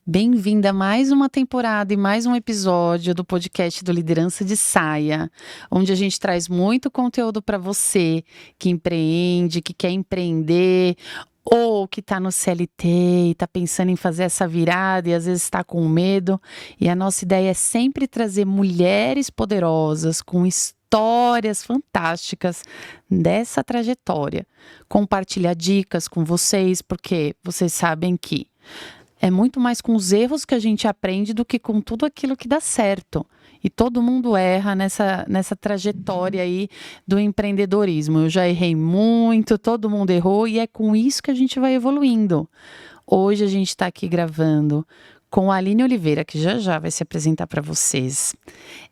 Bem-vinda a mais uma temporada e mais um episódio do podcast do Liderança de Saia, onde a gente traz muito conteúdo para você que empreende, que quer empreender ou que está no CLT e está pensando em fazer essa virada e às vezes está com medo. E a nossa ideia é sempre trazer mulheres poderosas com histórias fantásticas dessa trajetória. Compartilhar dicas com vocês, porque vocês sabem que é muito mais com os erros que a gente aprende do que com tudo aquilo que dá certo. E todo mundo erra nessa trajetória aí do empreendedorismo. Eu já errei muito, todo mundo errou e é com isso que a gente vai evoluindo. Hoje a gente está aqui gravando com a Aline Oliveira, que já vai se apresentar para vocês.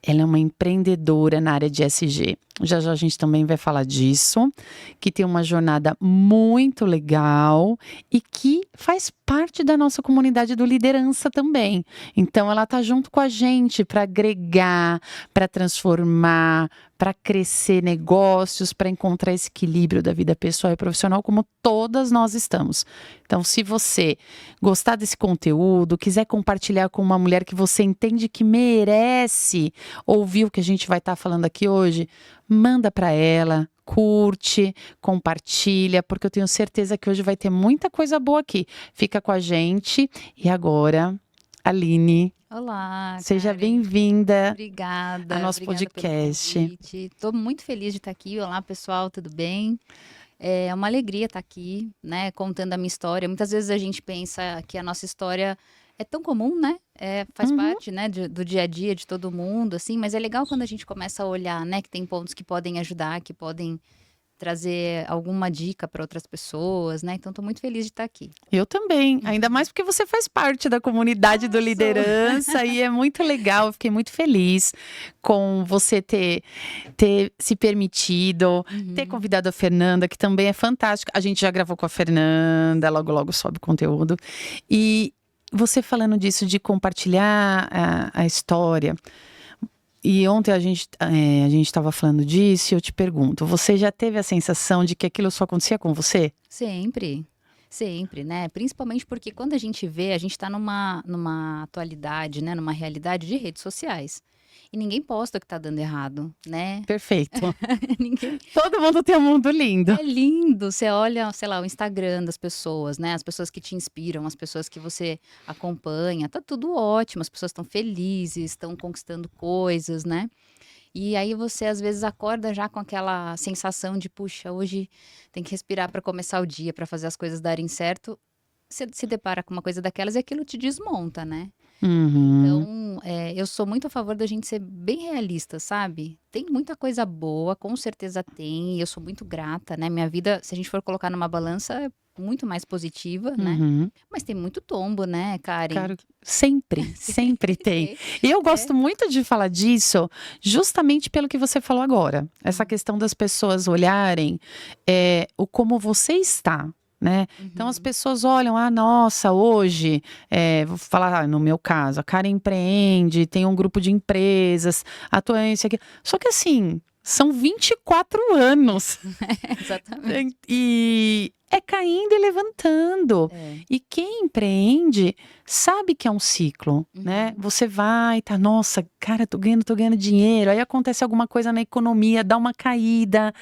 Ela é uma empreendedora na área de ESG. Já a gente também vai falar disso, que tem uma jornada muito legal e que faz parte da nossa comunidade do liderança também. Então ela tá junto com a gente para agregar, para transformar, para crescer negócios, para encontrar esse equilíbrio da vida pessoal e profissional, como todas nós estamos. Então, se você gostar desse conteúdo, quiser compartilhar com uma mulher que você entende que merece ouvir o que a gente vai estar falando aqui hoje, manda para ela, curte, compartilha, porque eu tenho certeza que hoje vai ter muita coisa boa aqui. Fica com a gente. E agora, Aline, Olá, seja Karen. bem-vinda Obrigada. ao nosso Obrigada podcast. Estou muito feliz de estar aqui. Olá, pessoal, tudo bem? É uma alegria estar aqui, né, contando a minha história. Muitas vezes a gente pensa que a nossa história é tão comum, né? Faz parte, né, do dia a dia de todo mundo, assim, mas é legal quando a gente começa a olhar, né, que tem pontos que podem ajudar, que podem trazer alguma dica para outras pessoas, né? Então, estou muito feliz de estar aqui. Eu também, ainda mais porque você faz parte da comunidade do liderança e é muito legal, eu fiquei muito feliz com você ter se permitido, ter convidado a Fernanda, que também é fantástica. A gente já gravou com a Fernanda, logo sobe o conteúdo. E você falando disso, de compartilhar a história. E ontem a gente estava falando disso e eu te pergunto, você já teve a sensação de que aquilo só acontecia com você? Sempre, sempre, né? Principalmente porque quando a gente vê, a gente está numa atualidade, né? Numa realidade de redes sociais. E ninguém posta que tá dando errado, né? Perfeito. Ninguém. Todo mundo tem um mundo lindo. É lindo. Você olha, sei lá, o Instagram das pessoas, né? As pessoas que te inspiram, as pessoas que você acompanha. Tá tudo ótimo, as pessoas estão felizes, estão conquistando coisas, né? E aí você às vezes acorda já com aquela sensação de, puxa, hoje tem que respirar para começar o dia, para fazer as coisas darem certo. Você se depara com uma coisa daquelas e aquilo te desmonta, né? Uhum. Então, eu sou muito a favor da gente ser bem realista, sabe? Tem muita coisa boa, com certeza tem, e eu sou muito grata, né? Minha vida, se a gente for colocar numa balança, é muito mais positiva, né? Uhum. Mas tem muito tombo, né, Karen? Cara, sempre tem. E eu É. gosto muito de falar disso, justamente pelo que você falou agora. Essa questão das pessoas olharem o como você está. Né? Então as pessoas olham, nossa, hoje, vou falar no meu caso, a Karen empreende, tem um grupo de empresas, atua isso aqui. Só que assim, são 24 anos. Exatamente. E é caindo e levantando. É. E quem empreende sabe que é um ciclo, né? Você vai, tá, nossa, cara, tô ganhando dinheiro. Aí acontece alguma coisa na economia, dá uma caída,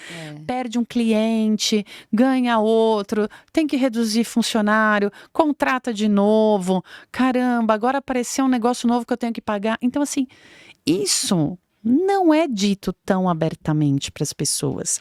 perde um cliente, ganha outro, tem que reduzir funcionário, contrata de novo. Caramba, agora apareceu um negócio novo que eu tenho que pagar. Então, assim, isso não é dito tão abertamente para as pessoas.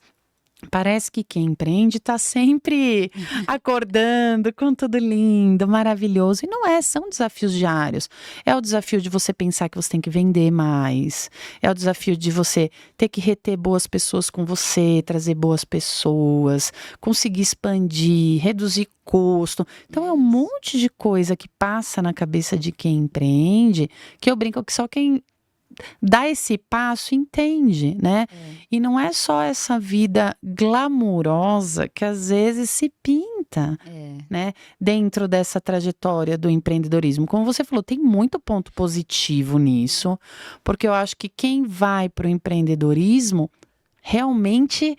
Parece que quem empreende está sempre acordando com tudo lindo, maravilhoso. E não é, são desafios diários. É o desafio de você pensar que você tem que vender mais. É o desafio de você ter que reter boas pessoas com você, trazer boas pessoas, conseguir expandir, reduzir custo. Então é um monte de coisa que passa na cabeça de quem empreende, que eu brinco que só quem dá esse passo entende, né? E não é só essa vida glamurosa que às vezes se pinta, né? Dentro dessa trajetória do empreendedorismo. Como você falou, tem muito ponto positivo nisso, porque eu acho que quem vai para o empreendedorismo realmente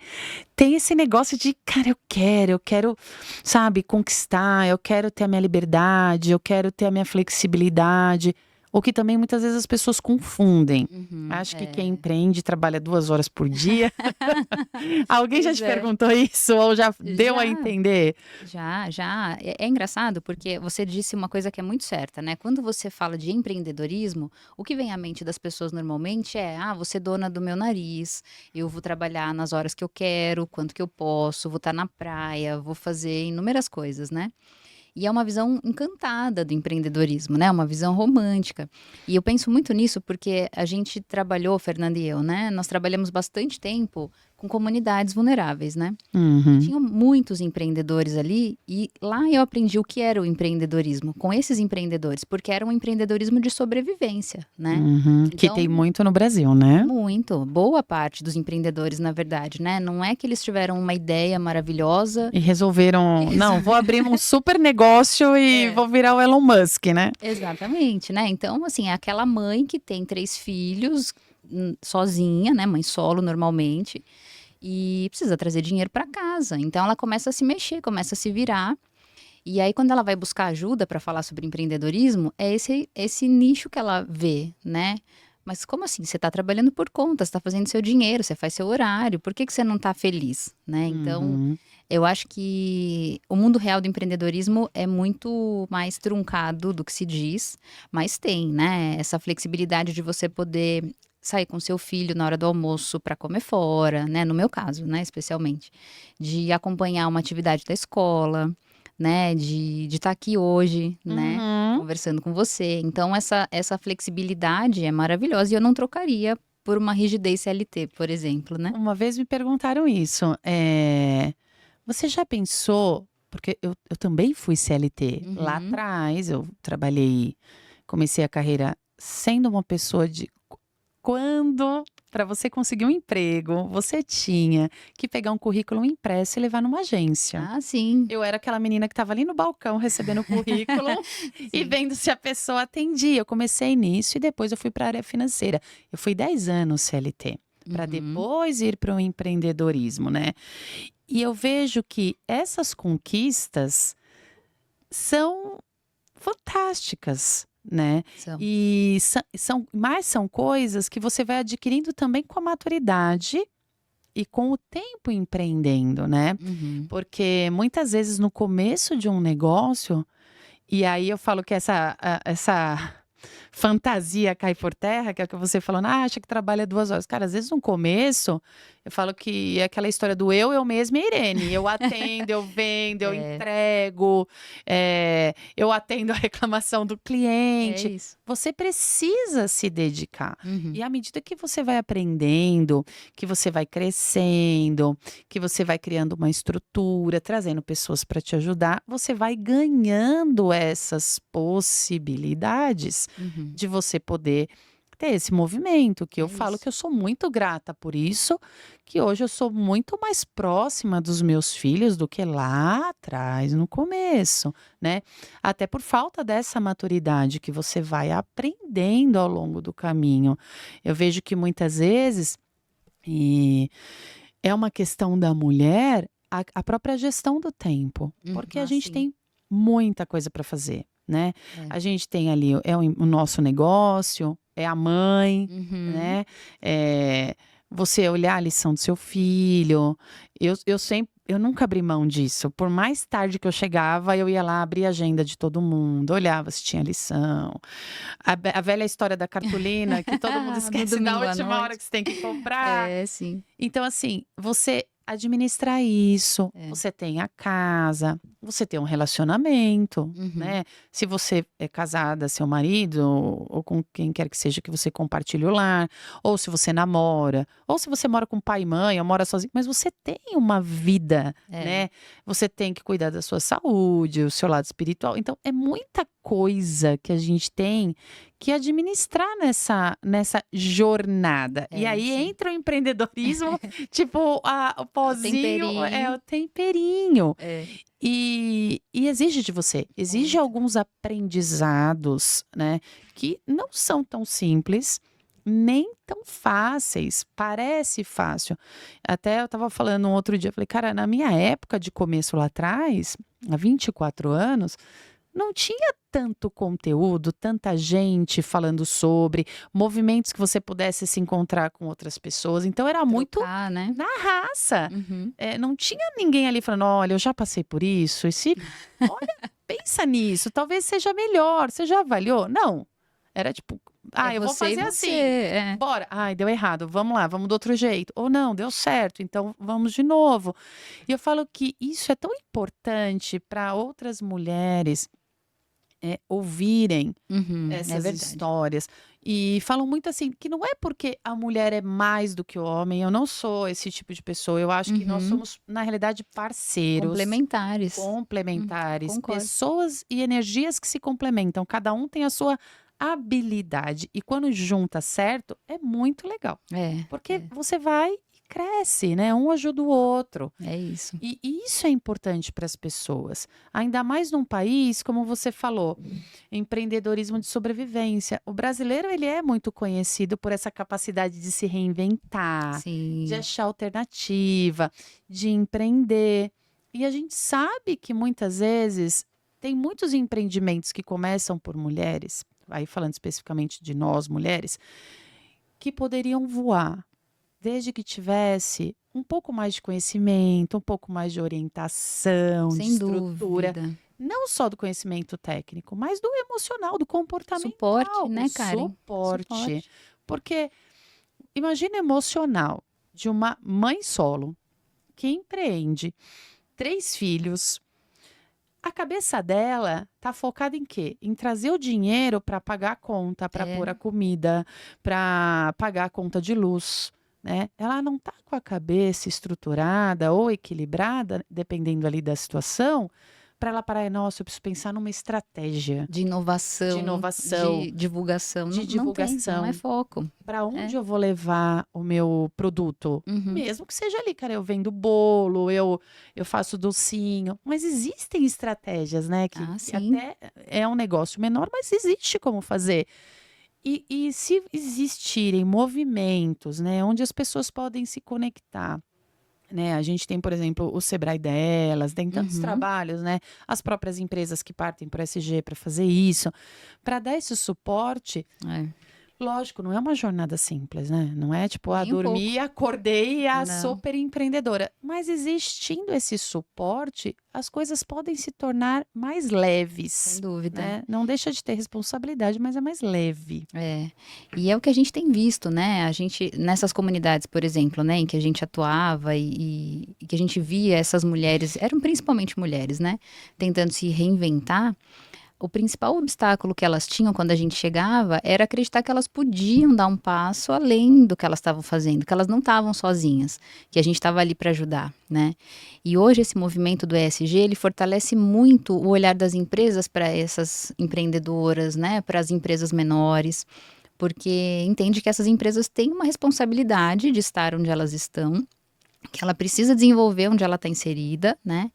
tem esse negócio de, cara, eu quero, sabe, conquistar, eu quero ter a minha liberdade, eu quero ter a minha flexibilidade. O que também muitas vezes as pessoas confundem. Acho que quem empreende trabalha 2 horas por dia. Alguém já Pois te é. perguntou isso ou já deu a Já. entender? Já. É engraçado porque você disse uma coisa que é muito certa, né? Quando você fala de empreendedorismo, o que vem à mente das pessoas normalmente é: ah, vou ser dona do meu nariz, eu vou trabalhar nas horas que eu quero, quanto que eu posso, vou estar na praia, vou fazer inúmeras coisas, né? E é uma visão encantada do empreendedorismo, né? Uma visão romântica. E eu penso muito nisso porque a gente trabalhou, Fernanda e eu, né? Nós trabalhamos bastante tempo com comunidades vulneráveis, né? E Uhum. tinham muitos empreendedores ali, e lá eu aprendi o que era o empreendedorismo, com esses empreendedores, porque era um empreendedorismo de sobrevivência, né? Uhum. Que tem Então, muito no Brasil, né? muito, boa parte dos empreendedores, na verdade, né? Não é que eles tiveram uma ideia maravilhosa E e resolveram, não, vou abrir um super negócio e É, vou virar o Elon Musk, né? exatamente, né? Então, assim, é aquela mãe que tem 3 filhos, sozinha, né? Mãe solo normalmente, e precisa trazer dinheiro para casa. Então, ela começa a se mexer, começa a se virar. E aí, quando ela vai buscar ajuda para falar sobre empreendedorismo, é esse nicho que ela vê, né? Mas como assim? Você está trabalhando por conta, você está fazendo seu dinheiro, você faz seu horário, por que que você não está feliz, né? Então, Uhum. eu acho que o mundo real do empreendedorismo é muito mais truncado do que se diz, mas tem, né? Essa flexibilidade de você poder sair com seu filho na hora do almoço para comer fora, né? No meu caso, né? Especialmente, de acompanhar uma atividade da escola, né? De estar aqui hoje, né? Uhum. Conversando com você. Então, essa flexibilidade é maravilhosa e eu não trocaria por uma rigidez CLT, por exemplo, né? Uma vez me perguntaram isso. Você já pensou? Porque eu também fui CLT. Lá Uhum. atrás, eu trabalhei, comecei a carreira sendo uma pessoa de quando, para você conseguir um emprego, você tinha que pegar um currículo impresso e levar numa agência. Ah, sim. Eu era aquela menina que estava ali no balcão recebendo o currículo e Sim. vendo se a pessoa atendia. Eu comecei nisso e depois eu fui para a área financeira. Eu fui 10 anos CLT, para Uhum. depois ir para o empreendedorismo, né? E eu vejo que essas conquistas são fantásticas, né? São. E são coisas que você vai adquirindo também com a maturidade e com o tempo empreendendo, né? Uhum. Porque muitas vezes no começo de um negócio, e aí eu falo que essa fantasia cai por terra, que é o que você falou, acha que trabalha 2 horas. Cara, às vezes no começo, eu falo que é aquela história do eu mesma e a Irene. Eu atendo, eu vendo, eu É, entrego, eu atendo a reclamação do é cliente. isso. Você precisa se dedicar. Uhum. E à medida que você vai aprendendo, que você vai crescendo, que você vai criando uma estrutura, trazendo pessoas para te ajudar, você vai ganhando essas possibilidades Uhum. de você poder ter esse movimento, que eu É falo isso. que eu sou muito grata por isso, que hoje eu sou muito mais próxima dos meus filhos do que lá atrás, no começo, né? Até por falta dessa maturidade que você vai aprendendo ao longo do caminho. Eu vejo que muitas vezes, e é uma questão da mulher, a própria gestão do tempo, porque a Ah, gente sim. tem muita coisa para fazer, né? É. A gente tem ali o nosso negócio, é a mãe, Uhum. né? Você olhar a lição do seu filho. Eu nunca abri mão disso. Por mais tarde que eu chegava, eu ia lá abrir a agenda de todo mundo, olhava se tinha lição. A velha história da cartolina, que todo mundo No esquece da domingo à última hora noite. que você tem que comprar. É, sim. Então, assim, você administrar isso, É. você tem a casa, você tem um relacionamento, Uhum. né? Se você é casada, seu marido, ou com quem quer que seja que você compartilhe o lar, ou se você namora, ou se você mora com pai e mãe, ou mora sozinho, mas você tem uma vida, É. né? Você tem que cuidar da sua saúde, o seu lado espiritual. Então, é muita coisa que a gente tem que administrar nessa jornada. E É, aí sim. entra o empreendedorismo, tipo, o O pozinho é temperinho. o temperinho. É. E exige de você, exige Muito. alguns aprendizados, né, que não são tão simples, nem tão fáceis. Parece fácil. Até eu estava falando um outro dia, falei, cara, na minha época de começo lá atrás, há 24 anos, não tinha tanto conteúdo, tanta gente falando sobre, movimentos que você pudesse se encontrar com outras pessoas. Então era muito Trocar, né? na raça. Uhum. Não tinha ninguém ali falando, olha, eu já passei por isso, olha, pensa nisso, talvez seja melhor, você já avaliou? Não, era tipo, É eu vou você e fazer você, assim, é. bora, deu errado, vamos lá, vamos do outro jeito, ou não, deu certo, então vamos de novo. E eu falo que isso é tão importante para outras mulheres ouvirem Uhum, é essas verdade. histórias. E falam muito assim, que não é porque a mulher é mais do que o homem, eu não sou esse tipo de pessoa. Eu acho que nós Uhum. somos, na realidade, parceiros, Complementares. complementares, Concordo. pessoas e energias que se complementam. Cada um tem a sua habilidade. E quando junta certo, é muito legal. Porque você vai e cresce, né? Um ajuda o outro. É isso. E isso é importante para as pessoas. Ainda mais num país, como você falou, empreendedorismo de sobrevivência. O brasileiro, ele é muito conhecido por essa capacidade de se reinventar, de Sim. achar alternativa, de empreender. E a gente sabe que muitas vezes tem muitos empreendimentos que começam por mulheres, aí falando especificamente de nós, mulheres, que poderiam voar, desde que tivesse um pouco mais de conhecimento, um pouco mais de orientação, de Sem estrutura, dúvida. não só do conhecimento técnico, mas do emocional, do comportamental, Suporte, o né, Karen? suporte. Porque imagina emocional de uma mãe solo que empreende 3 filhos. A cabeça dela tá focada em quê? Em trazer o dinheiro para pagar a conta, para pôr a comida, para pagar a conta de luz, né? Ela não tá com a cabeça estruturada ou equilibrada, dependendo ali da situação, para ela parar, nossa, eu preciso pensar numa estratégia De inovação, inovação, de divulgação. de Não tem, não é divulgação. foco. Para onde É. eu vou levar o meu produto? Uhum. Mesmo que seja ali, cara, eu vendo bolo, eu faço docinho, mas existem estratégias, né? Que Sim. até é um negócio menor, mas existe como fazer. E se existirem movimentos, né, onde as pessoas podem se conectar, né? A gente tem, por exemplo, o Sebrae delas, tem tantos trabalhos, né? As próprias empresas que partem para o SG para fazer isso, para dar esse suporte. Lógico, não é uma jornada simples, né? Não é tipo, Nem um dormi, pouco. acordei e a Não. super empreendedora. Mas existindo esse suporte, as coisas podem se tornar mais leves. Sem dúvida. Né? Não deixa de ter responsabilidade, mas é mais leve. E é o que a gente tem visto, né? A gente, nessas comunidades, por exemplo, né, em que a gente atuava e que a gente via essas mulheres, eram principalmente mulheres, né? Tentando se reinventar. O principal obstáculo que elas tinham quando a gente chegava era acreditar que elas podiam dar um passo além do que elas estavam fazendo, que elas não estavam sozinhas, que a gente estava ali para ajudar, né? E hoje esse movimento do ESG, ele fortalece muito o olhar das empresas para essas empreendedoras, né? Para as empresas menores, porque entende que essas empresas têm uma responsabilidade de estar onde elas estão, que ela precisa desenvolver onde ela está inserida, né?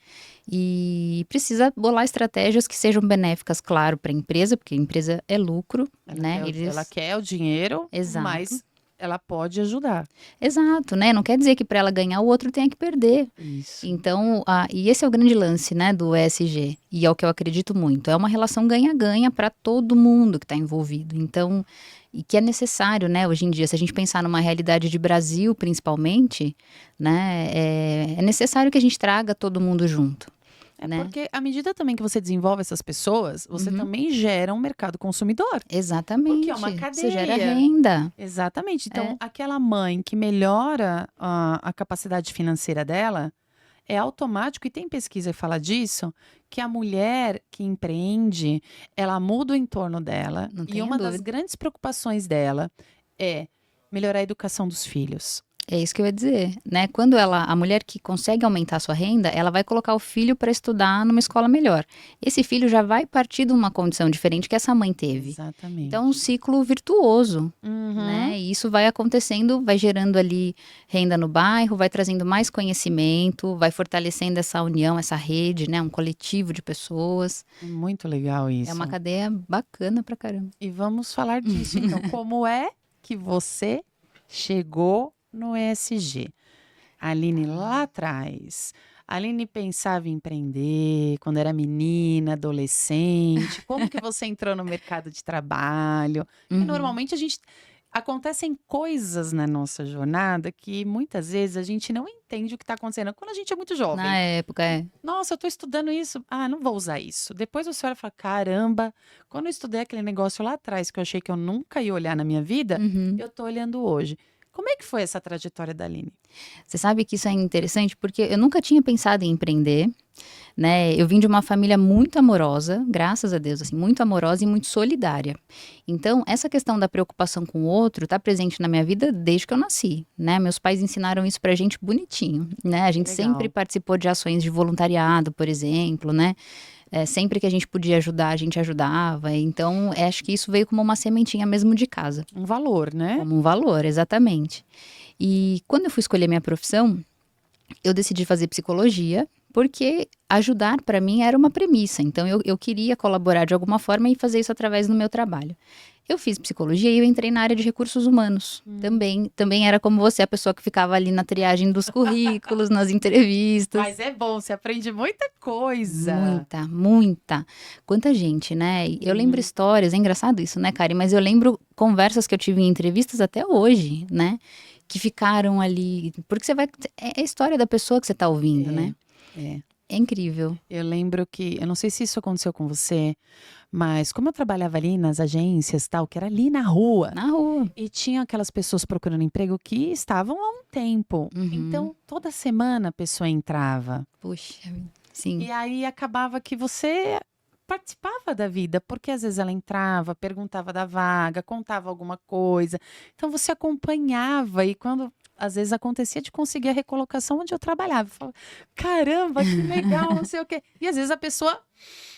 E precisa bolar estratégias que sejam benéficas, claro, para a empresa, porque a empresa é lucro, né? Ela quer o dinheiro, Exato. Mas ela pode ajudar. Exato, né? Não quer dizer que para ela ganhar o outro tenha que perder. Isso. Então, e esse é o grande lance, né, do ESG, e é o que eu acredito muito. É uma relação ganha-ganha para todo mundo que está envolvido. Então, e que é necessário, né, hoje em dia, se a gente pensar numa realidade de Brasil, principalmente, né, é necessário que a gente traga todo mundo junto. Né? Porque à medida também que você desenvolve essas pessoas, você também gera um mercado consumidor. Exatamente. Porque é uma cadeia. Você gera renda. Exatamente. Então, aquela mãe que melhora a capacidade financeira dela, é automático, e tem pesquisa que fala disso, que a mulher que empreende, ela muda o entorno dela. E uma das grandes preocupações dela é melhorar a educação dos filhos. É isso que eu ia dizer, né? Quando a mulher que consegue aumentar a sua renda, ela vai colocar o filho para estudar numa escola melhor. Esse filho já vai partir de uma condição diferente que essa mãe teve. Exatamente. Então, um ciclo virtuoso, né? E isso vai acontecendo, vai gerando ali renda no bairro, vai trazendo mais conhecimento, vai fortalecendo essa união, essa rede, né? Um coletivo de pessoas. Muito legal isso. É uma cadeia bacana pra caramba. E vamos falar disso, então. Como é que você chegou no ESG? A Aline lá atrás. A Aline pensava em empreender quando era menina, adolescente. Como que você entrou no mercado de trabalho? Porque normalmente acontecem coisas na nossa jornada que muitas vezes a gente não entende o que está acontecendo. Quando a gente é muito jovem. Na época, Nossa, eu estou estudando isso. Ah, não vou usar isso. Depois você olha e fala, caramba, quando eu estudei aquele negócio lá atrás que eu achei que eu nunca ia olhar na minha vida, eu estou olhando hoje. Como é que foi essa trajetória da Aline? Você sabe que isso é interessante porque eu nunca tinha pensado em empreender, né? Eu vim de uma família muito amorosa, graças a Deus, assim, muito amorosa e muito solidária. Então, essa questão da preocupação com o outro está presente na minha vida desde que eu nasci, né? Meus pais ensinaram isso pra gente bonitinho, né? A gente Legal. sempre participou de ações de voluntariado, por exemplo, né? Sempre que a gente podia ajudar, a gente ajudava. Então, acho que isso veio como uma sementinha mesmo de casa. Um valor, né? Como um valor, exatamente. E quando eu fui escolher minha profissão, eu decidi fazer psicologia, porque ajudar para mim era uma premissa. Então, eu queria colaborar de alguma forma e fazer isso através do meu trabalho. Eu fiz psicologia e eu entrei na área de recursos humanos. Também era como você, a pessoa que ficava ali na triagem dos currículos, nas entrevistas. Mas é bom, você aprende muita coisa. Muita. Quanta gente, né? Eu lembro histórias, é engraçado isso, né, Karen? Mas eu lembro conversas que eu tive em entrevistas até hoje, né? Que ficaram ali. Porque você vai. É a história da pessoa que você tá ouvindo, né? É incrível. Eu lembro que, eu não sei se isso aconteceu com você, mas como eu trabalhava ali nas agências tal, que era ali na rua. Na rua. E tinha aquelas pessoas procurando emprego que estavam há um tempo. Então, toda semana a pessoa entrava. Puxa, sim. E aí acabava que você participava da vida, porque às vezes ela entrava, perguntava da vaga, contava alguma coisa. Então você acompanhava e quando às vezes acontecia de conseguir a recolocação onde eu trabalhava, eu falava, caramba, que legal, não sei o quê. E às vezes a pessoa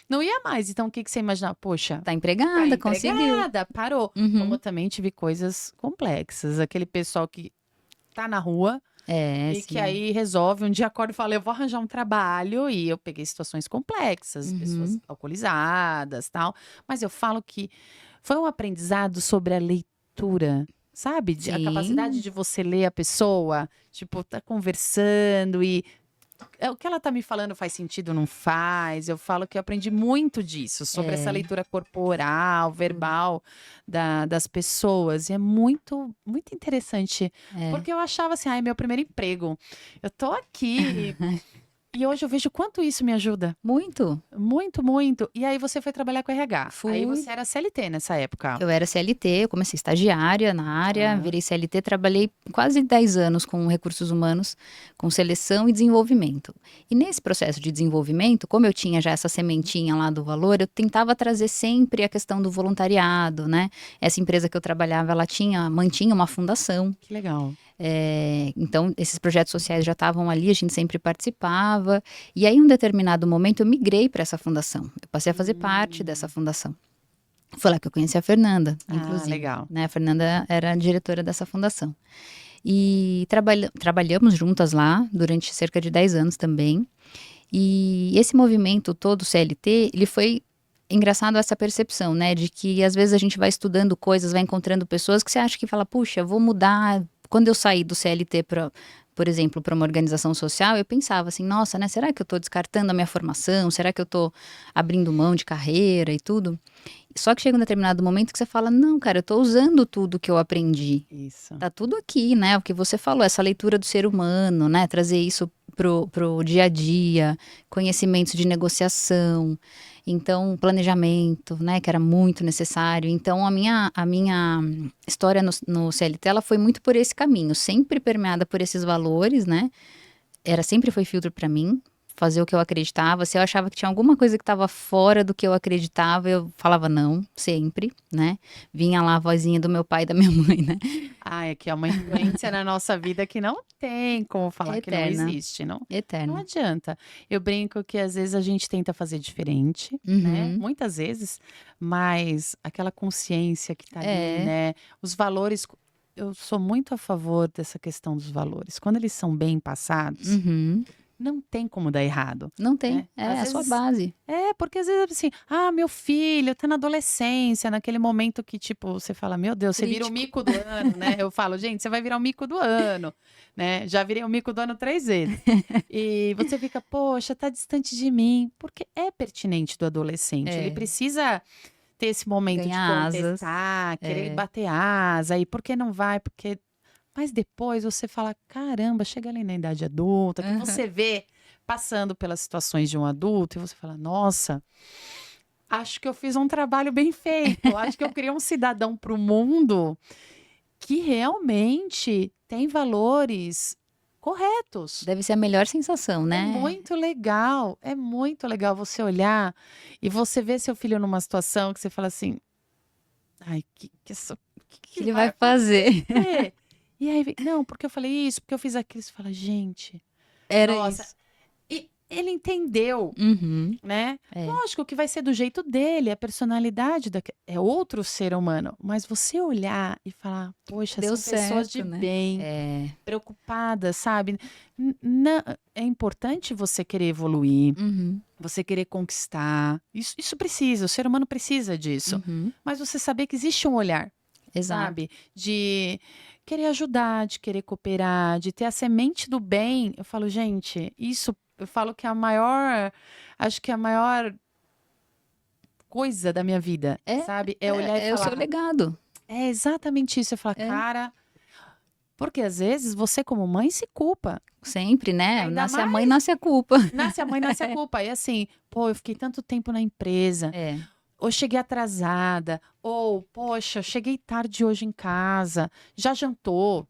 não ia mais. Então o que que você imaginava? Poxa, Tá empregada, conseguiu. empregada, parou. Como eu também tive coisas complexas, aquele pessoal que tá na rua e sim. que aí resolve, um dia acorda e fala, eu vou arranjar um trabalho, e eu peguei situações complexas, pessoas alcoolizadas, tal, mas eu falo que foi um aprendizado sobre a leitura, sabe? A Sim. capacidade de você ler a pessoa, tipo, tá conversando e o que ela tá me falando faz sentido, não faz? Eu falo que eu aprendi muito disso, sobre essa leitura corporal, verbal das pessoas. E é muito, muito interessante. Porque eu achava assim, é meu primeiro emprego. Eu tô aqui. E hoje eu vejo quanto isso me ajuda. Muito. Muito, muito. E aí você foi trabalhar com RH. Fui. Aí você era CLT nessa época. Eu era CLT, eu comecei estagiária na área, virei CLT, trabalhei quase 10 anos com recursos humanos, com seleção e desenvolvimento. E nesse processo de desenvolvimento, como eu tinha já essa sementinha lá do valor, eu tentava trazer sempre a questão do voluntariado, né? Essa empresa que eu trabalhava, ela mantinha uma fundação. Que legal. Então, esses projetos sociais já estavam ali, a gente sempre participava. E aí, em um determinado momento, eu migrei para essa fundação. Eu passei a fazer parte dessa fundação. Foi lá que eu conheci a Fernanda, inclusive. Legal. Né? A Fernanda era a diretora dessa fundação. E trabalhamos juntas lá durante cerca de 10 anos também. E esse movimento todo CLT, ele foi engraçado essa percepção, né? De que às vezes a gente vai estudando coisas, vai encontrando pessoas que você acha que fala, puxa, vou mudar. Quando eu saí do CLT por exemplo, para uma organização social, eu pensava assim, nossa, né? Será que eu estou descartando a minha formação? Será que eu estou abrindo mão de carreira e tudo? Só que chega um determinado momento que você fala, não, cara, eu estou usando tudo que eu aprendi. Isso. Tá tudo aqui, né? O que você falou, essa leitura do ser humano, né? Trazer isso pro dia a dia, conhecimentos de negociação, então planejamento, né? Que era muito necessário. Então a minha história no CLT, ela foi muito por esse caminho, sempre permeada por esses valores, né? Sempre foi filtro para mim. Fazer o que eu acreditava, se eu achava que tinha alguma coisa que estava fora do que eu acreditava, eu falava não, sempre, né? Vinha lá a vozinha do meu pai e da minha mãe, né? É que é uma influência na nossa vida que não tem como falar que não Eterna. existe, não? Não Eterna. adianta. Eu brinco que às vezes a gente tenta fazer diferente, né? Muitas vezes, mas aquela consciência que tá ali, né? Os valores, eu sou muito a favor dessa questão dos valores. Quando eles são bem passados, não tem como dar errado. Não tem, Às é a sua vezes- base. Porque às vezes assim, meu filho tá na adolescência, naquele momento que tipo, você fala, meu Deus, você vira o mico do ano, né? Eu falo, gente, você vai virar o mico do ano, né? Já virei o mico do ano 3 vezes. E você fica, poxa, tá distante de mim, porque é pertinente do adolescente, ele precisa ter esse momento de Ganhar asas. contestar, querer bater asa, e por que não vai? Mas depois você fala, caramba, chega ali na idade adulta, que você vê passando pelas situações de um adulto, e você fala, nossa, acho que eu fiz um trabalho bem feito, acho que eu criei um cidadão para o mundo que realmente tem valores corretos. Deve ser a melhor sensação, né? É muito legal você olhar e você ver seu filho numa situação que você fala assim, ai, que Que ele vai fazer? fazer? E aí, não, porque eu falei isso, porque eu fiz aquilo. Você fala, gente, Era nossa. isso. E ele entendeu, Uhum. né? É. Lógico que vai ser do jeito dele, a personalidade é outro ser humano. Mas você olhar e falar, poxa, Deu são pessoas de certo, né? bem, preocupadas, sabe? É importante você querer evoluir, Uhum. você querer conquistar. Isso precisa, o ser humano precisa disso. Uhum. Mas você saber que existe um olhar, Exato. sabe? De querer ajudar, de querer cooperar, de ter a semente do bem. Eu falo, gente, isso eu falo que é acho que é a maior coisa da minha vida, sabe? É olhar e É o falar, seu legado. é exatamente isso. Eu falo, cara, porque às vezes você como mãe se culpa. Sempre, né? Ainda Nasce a mais- mãe, nasce a culpa. Nasce a mãe, nasce a culpa. E assim, pô, eu fiquei tanto tempo na empresa. Ou cheguei atrasada, ou, poxa, cheguei tarde hoje em casa, já jantou,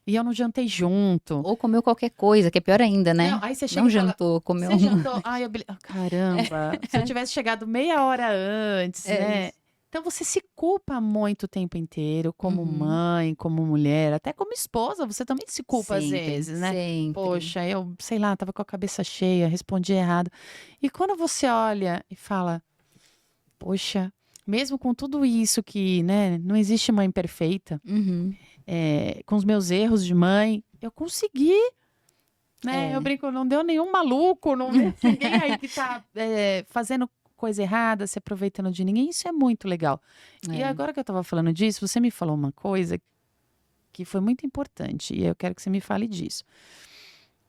e eu não jantei junto. Ou comeu qualquer coisa, que é pior ainda, né? Não, aí você chega Não e fala, jantou, comeu você jantou? Ai, caramba, se eu tivesse chegado meia hora antes, né? isso. Então você se culpa muito o tempo inteiro, como Uhum. mãe, como mulher, até como esposa, você também se culpa às Sempre, vezes, né? sempre. Poxa, eu, sei lá, tava com a cabeça cheia, respondi errado. E quando você olha e fala, poxa, mesmo com tudo isso que, né, não existe mãe perfeita, Uhum. com os meus erros de mãe, eu consegui, né? Eu brinco, não deu nenhum maluco, não deu ninguém aí que tá fazendo coisa errada, se aproveitando de ninguém. Isso é muito legal. E agora que eu tava falando disso, você me falou uma coisa que foi muito importante, e eu quero que você me fale disso.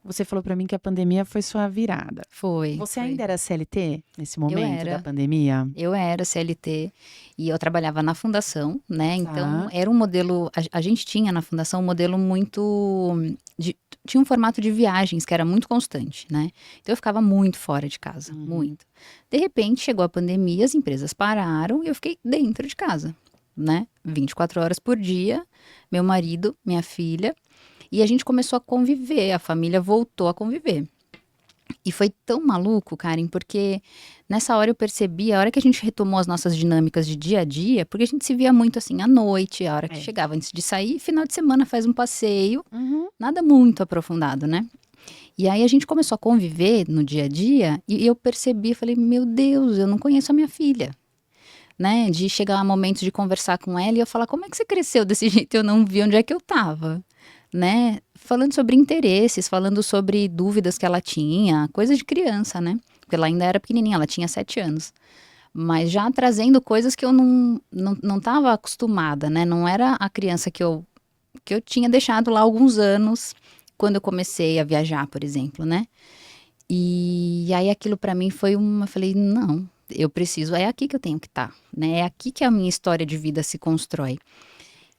Você falou pra mim que a pandemia foi sua virada. Foi. Você ainda era CLT nesse momento da era. pandemia? Eu era CLT e eu trabalhava na fundação, né? Então, Tá. era um modelo. A gente tinha na fundação um modelo muito. Tinha um formato de viagens que era muito constante, né? Então, eu ficava muito fora de casa, muito. De repente, chegou a pandemia, as empresas pararam e eu fiquei dentro de casa, né? 24 horas por dia, meu marido, minha filha. E a gente começou a conviver, a família voltou a conviver. E foi tão maluco, Karen, porque nessa hora eu percebi, a hora que a gente retomou as nossas dinâmicas de dia a dia, porque a gente se via muito assim à noite, a hora que chegava antes de sair, final de semana faz um passeio, nada muito aprofundado, né? E aí a gente começou a conviver no dia a dia e eu percebi, falei, meu Deus, eu não conheço a minha filha. Né? De chegar a momentos de conversar com ela e eu falar, como é que você cresceu desse jeito? Eu não vi onde é que eu tava. Né? Falando sobre interesses, falando sobre dúvidas que ela tinha, coisa de criança, né? Porque ela ainda era pequenininha, ela tinha 7 anos. Mas já trazendo coisas que eu não estava acostumada, né? Não era a criança que eu tinha deixado lá há alguns anos, quando eu comecei a viajar, por exemplo, né? E aí aquilo para mim foi eu falei, não, eu preciso, é aqui que eu tenho que estar, né? É aqui que a minha história de vida se constrói.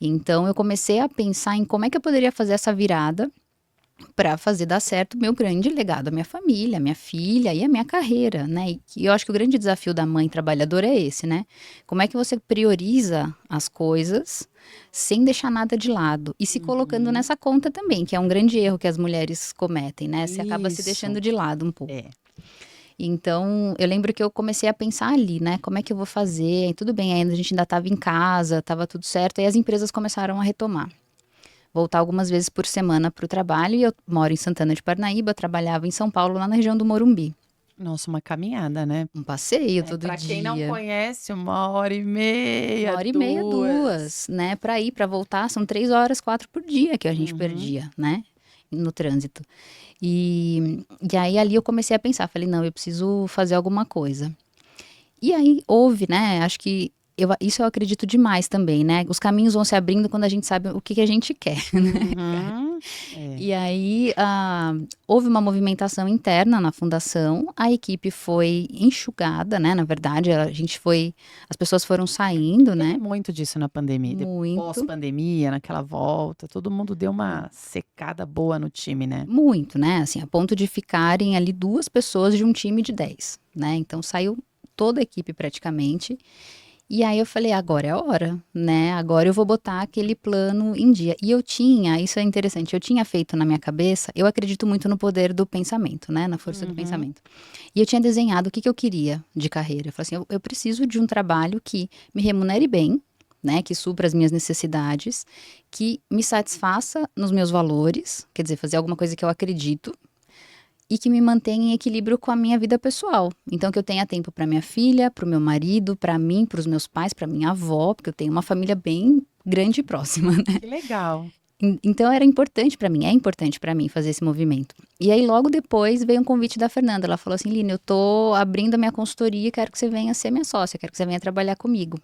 Então, eu comecei a pensar em como é que eu poderia fazer essa virada para fazer dar certo o meu grande legado, a minha família, a minha filha e a minha carreira, né? E eu acho que o grande desafio da mãe trabalhadora é esse, né? Como é que você prioriza as coisas sem deixar nada de lado e se colocando nessa conta também, que é um grande erro que as mulheres cometem, né? Você acaba se deixando de lado um pouco. Então, eu lembro que eu comecei a pensar ali, né? Como é que eu vou fazer? E tudo bem, ainda a gente ainda estava em casa, estava tudo certo. Aí as empresas começaram a retomar. Voltar algumas vezes por semana para o trabalho. E eu moro em Santana de Parnaíba, trabalhava em São Paulo, lá na região do Morumbi. Nossa, uma caminhada, né? Um passeio todo dia. Pra quem não conhece, 1h30, 1h30, 2, né? Para ir, para voltar, são 3 horas, 4 por dia que a gente perdia, né? No trânsito. E aí ali eu comecei a pensar, falei, não, eu preciso fazer alguma coisa. E aí houve, né? Acho que isso eu acredito demais também, né? Os caminhos vão se abrindo quando a gente sabe o que que a gente quer. Uhum. E aí houve uma movimentação interna na fundação, a equipe foi enxugada, né? Na verdade, as pessoas foram saindo, Teve né? muito disso na pandemia. Muito, Pós-pandemia, naquela volta, todo mundo deu uma secada boa no time, né? muito, né? Assim, a ponto de ficarem ali 2 pessoas de um time de 10, né? Então saiu toda a equipe praticamente. E aí eu falei, agora é a hora, né? Agora eu vou botar aquele plano em dia. E isso é interessante, eu tinha feito na minha cabeça, eu acredito muito no poder do pensamento, né? Na força do pensamento. E eu tinha desenhado o que eu queria de carreira. Eu falei assim, eu preciso de um trabalho que me remunere bem, né? Que supra as minhas necessidades, que me satisfaça nos meus valores, quer dizer, fazer alguma coisa que eu acredito, e que me mantenha em equilíbrio com a minha vida pessoal. Então, que eu tenha tempo para minha filha, para o meu marido, para mim, para os meus pais, para minha avó, porque eu tenho uma família bem grande e próxima, né? Que legal. Então, era importante para mim, é importante para mim fazer esse movimento. E aí, logo depois, veio um convite da Fernanda. Ela falou assim, Lina, eu tô abrindo a minha consultoria e quero que você venha ser minha sócia, quero que você venha trabalhar comigo.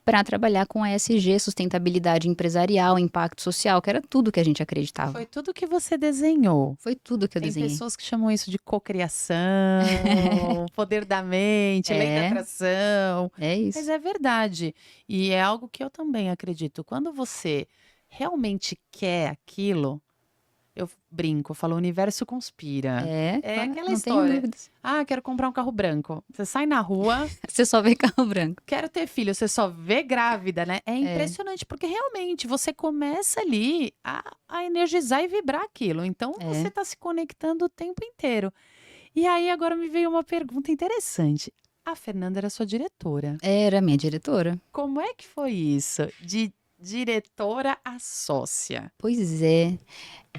Para trabalhar com ESG, sustentabilidade empresarial, impacto social, que era tudo que a gente acreditava. Foi tudo que você desenhou. Foi tudo que eu Tem desenhei. pessoas que chamam isso de cocriação, poder da mente, lei da atração. É isso. Mas é verdade. E é algo que eu também acredito. Quando você realmente quer aquilo, eu brinco, eu falo, o universo conspira. É Claro, aquela não tenho história. dúvidas. Ah, quero comprar um carro branco. Você sai na rua, Você só vê carro branco. quero ter filho, você só vê grávida, né? É impressionante, porque realmente você começa ali a energizar e vibrar aquilo. Então você está se conectando o tempo inteiro. E aí agora me veio uma pergunta interessante. A Fernanda era sua diretora. Era minha diretora. Como é que foi isso? De diretora a sócia? Pois é.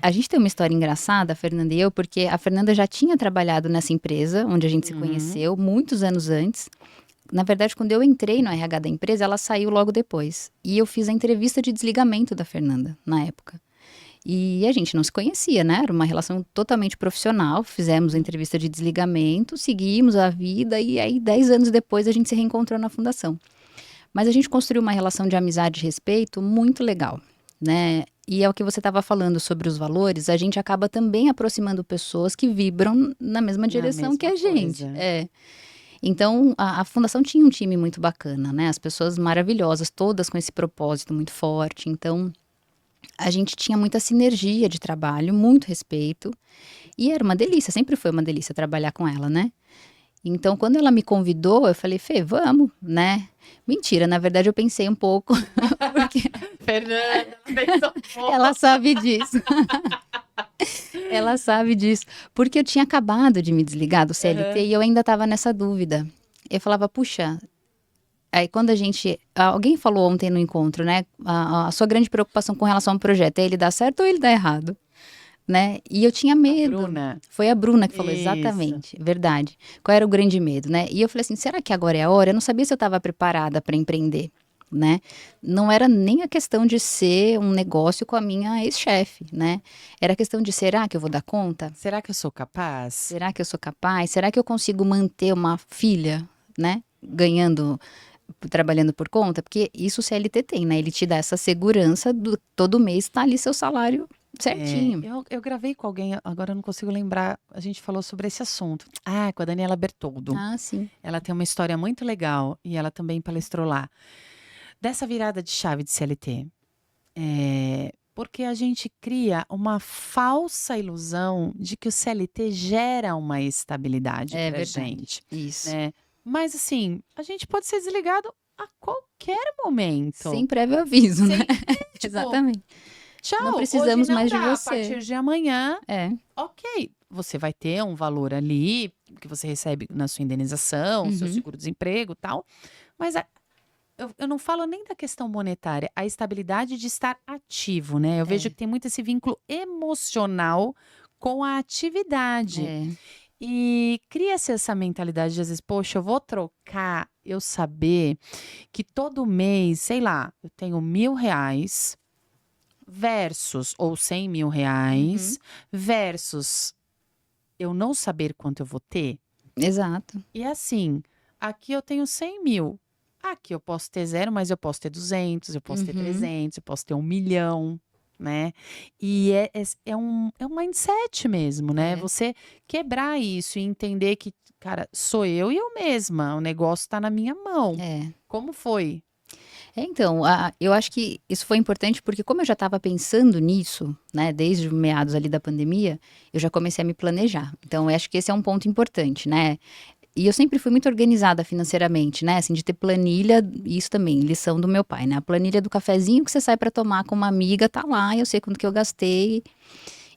A gente tem uma história engraçada, a Fernanda e eu, porque a Fernanda já tinha trabalhado nessa empresa onde a gente se conheceu muitos anos antes. Na verdade, quando eu entrei no RH da empresa, ela saiu logo depois. E eu fiz a entrevista de desligamento da Fernanda, na época. E a gente não se conhecia, né? Era uma relação totalmente profissional. Fizemos a entrevista de desligamento, seguimos a vida e aí 10 anos depois a gente se reencontrou na fundação. Mas a gente construiu uma relação de amizade e respeito muito legal, né? E é o que você estava falando sobre os valores, a gente acaba também aproximando pessoas que vibram na mesma direção que a gente. Então, a fundação tinha um time muito bacana, né? As pessoas maravilhosas, todas com esse propósito muito forte. Então, a gente tinha muita sinergia de trabalho, muito respeito. E era uma delícia, sempre foi uma delícia trabalhar com ela, né? Então, quando ela me convidou, eu falei, Fê, vamos, né? Mentira, na verdade eu pensei um pouco, porque Fernanda, pensou um pouco. ela sabe disso. Ela sabe disso. Porque eu tinha acabado de me desligar do CLT e eu ainda estava nessa dúvida. Eu falava, puxa. Aí quando alguém falou ontem no encontro, né? A sua grande preocupação com relação ao projeto é ele dar certo ou ele dar errado? Né? E eu tinha medo. Bruna. Foi a Bruna que falou, Isso. exatamente, verdade. Qual era o grande medo, né? E eu falei assim, será que agora é a hora? Eu não sabia se eu estava preparada para empreender, né? Não era nem a questão de ser um negócio com a minha ex-chefe, né? Era a questão de, será que eu vou dar conta? Será que eu sou capaz? Será que eu sou capaz? Será que eu consigo manter uma filha, né? Trabalhando por conta? Porque isso o CLT tem, né? Ele te dá essa segurança, todo mês tá ali seu salário certinho. Eu gravei com alguém, agora eu não consigo lembrar, a gente falou sobre esse assunto. Ah, com a Daniela Bertoldo. Ah, sim. Ela tem uma história muito legal e ela também palestrou lá. Dessa virada de chave de CLT. Porque a gente cria uma falsa ilusão de que o CLT gera uma estabilidade É pra verdade. gente. Isso. Né? Mas assim, a gente pode ser desligado a qualquer momento. Sem prévio aviso, né? Tipo, Exatamente. tchau, Não precisamos hoje não mais de dá, você. A partir de amanhã, É. ok, você vai ter um valor ali que você recebe na sua indenização, seu seguro-desemprego e tal, mas eu não falo nem da questão monetária, a estabilidade de estar ativo, né? Eu vejo que tem muito esse vínculo emocional com a atividade. E cria-se essa mentalidade de, às vezes, poxa, eu vou trocar, eu saber que todo mês, sei lá, eu tenho R$ 1.000 versus, ou R$ 100.000, versus eu não saber quanto eu vou ter. Exato. E assim, aqui eu tenho 100 mil. Aqui eu posso ter 0, mas eu posso ter 200, eu posso ter Uhum. 300, eu posso ter 1 milhão, né? E é um mindset mesmo, né? É. Você quebrar isso e entender que, cara, sou eu e eu mesma. O negócio tá na minha mão. É. Como foi? Então, eu acho que isso foi importante porque como eu já estava pensando nisso, né, desde meados ali da pandemia, eu já comecei a me planejar. Então, eu acho que esse é um ponto importante, né? E eu sempre fui muito organizada financeiramente, né? Assim, de ter planilha, isso também, lição do meu pai, né? A planilha do cafezinho que você sai para tomar com uma amiga, tá lá, eu sei quanto que eu gastei.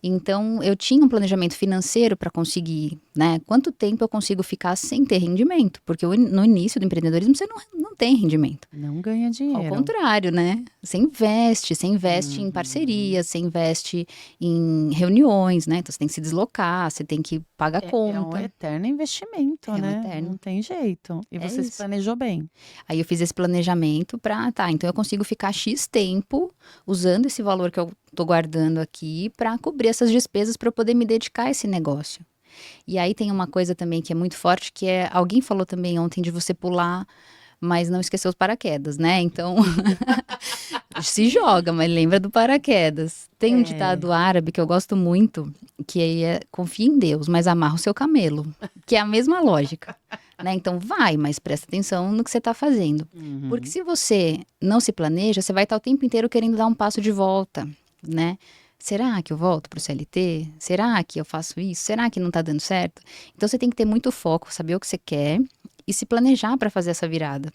Então, eu tinha um planejamento financeiro para conseguir, né? Quanto tempo eu consigo ficar sem ter rendimento? Porque no início do empreendedorismo você não tem rendimento. Não ganha Ao dinheiro. contrário, né? Você investe em parcerias, você investe em reuniões, né? Então você tem que se deslocar, você tem que pagar É um conta. eterno investimento, É um né? eterno. Não tem jeito. E É você se isso. planejou bem. Aí eu fiz esse planejamento então eu consigo ficar X tempo usando esse valor que eu tô guardando aqui para cobrir essas despesas para eu poder me dedicar a esse negócio. E aí tem uma coisa também que é muito forte, que é, alguém falou também ontem de você pular, mas não esquecer os paraquedas, né? Então, se joga, mas lembra do paraquedas. Tem um ditado árabe que eu gosto muito, que é confia em Deus, mas amarra o seu camelo, que é a mesma lógica, né? Então vai, mas presta atenção no que você está fazendo. Porque se você não se planeja, você vai estar o tempo inteiro querendo dar um passo de volta, né? Será que eu volto para o CLT? Será que eu faço isso? Será que não está dando certo? Então você tem que ter muito foco, saber o que você quer e se planejar para fazer essa virada.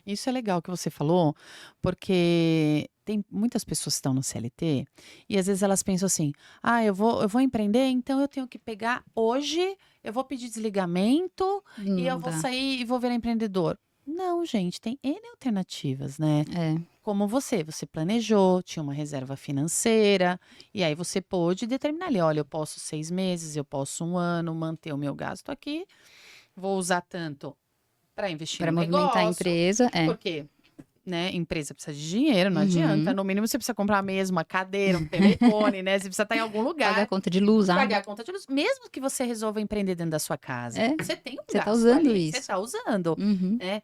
Isso é legal que você falou, porque tem muitas pessoas que estão no CLT e às vezes elas pensam assim: ah, eu vou empreender, então eu tenho que pegar hoje, eu vou pedir desligamento e eu Não vou dá. sair e vou virar empreendedor. Não, gente, tem N alternativas, né? É. Como você planejou, tinha uma reserva financeira, e aí você pôde determinar ali: olha, eu posso 6 meses, eu posso 1 ano manter o meu gasto aqui, vou usar tanto para investir Para no movimentar a negócio, empresa, é. porque, né, empresa precisa de dinheiro, não adianta. Uhum. No mínimo você precisa comprar mesmo uma cadeira, um telefone, né? Você precisa estar em algum Pagar a lugar, conta de luz, pagar água. a conta de luz. Mesmo que você resolva empreender dentro da sua casa, É, você tem um você tá gasto usando ali, você isso. está usando, Uhum. né?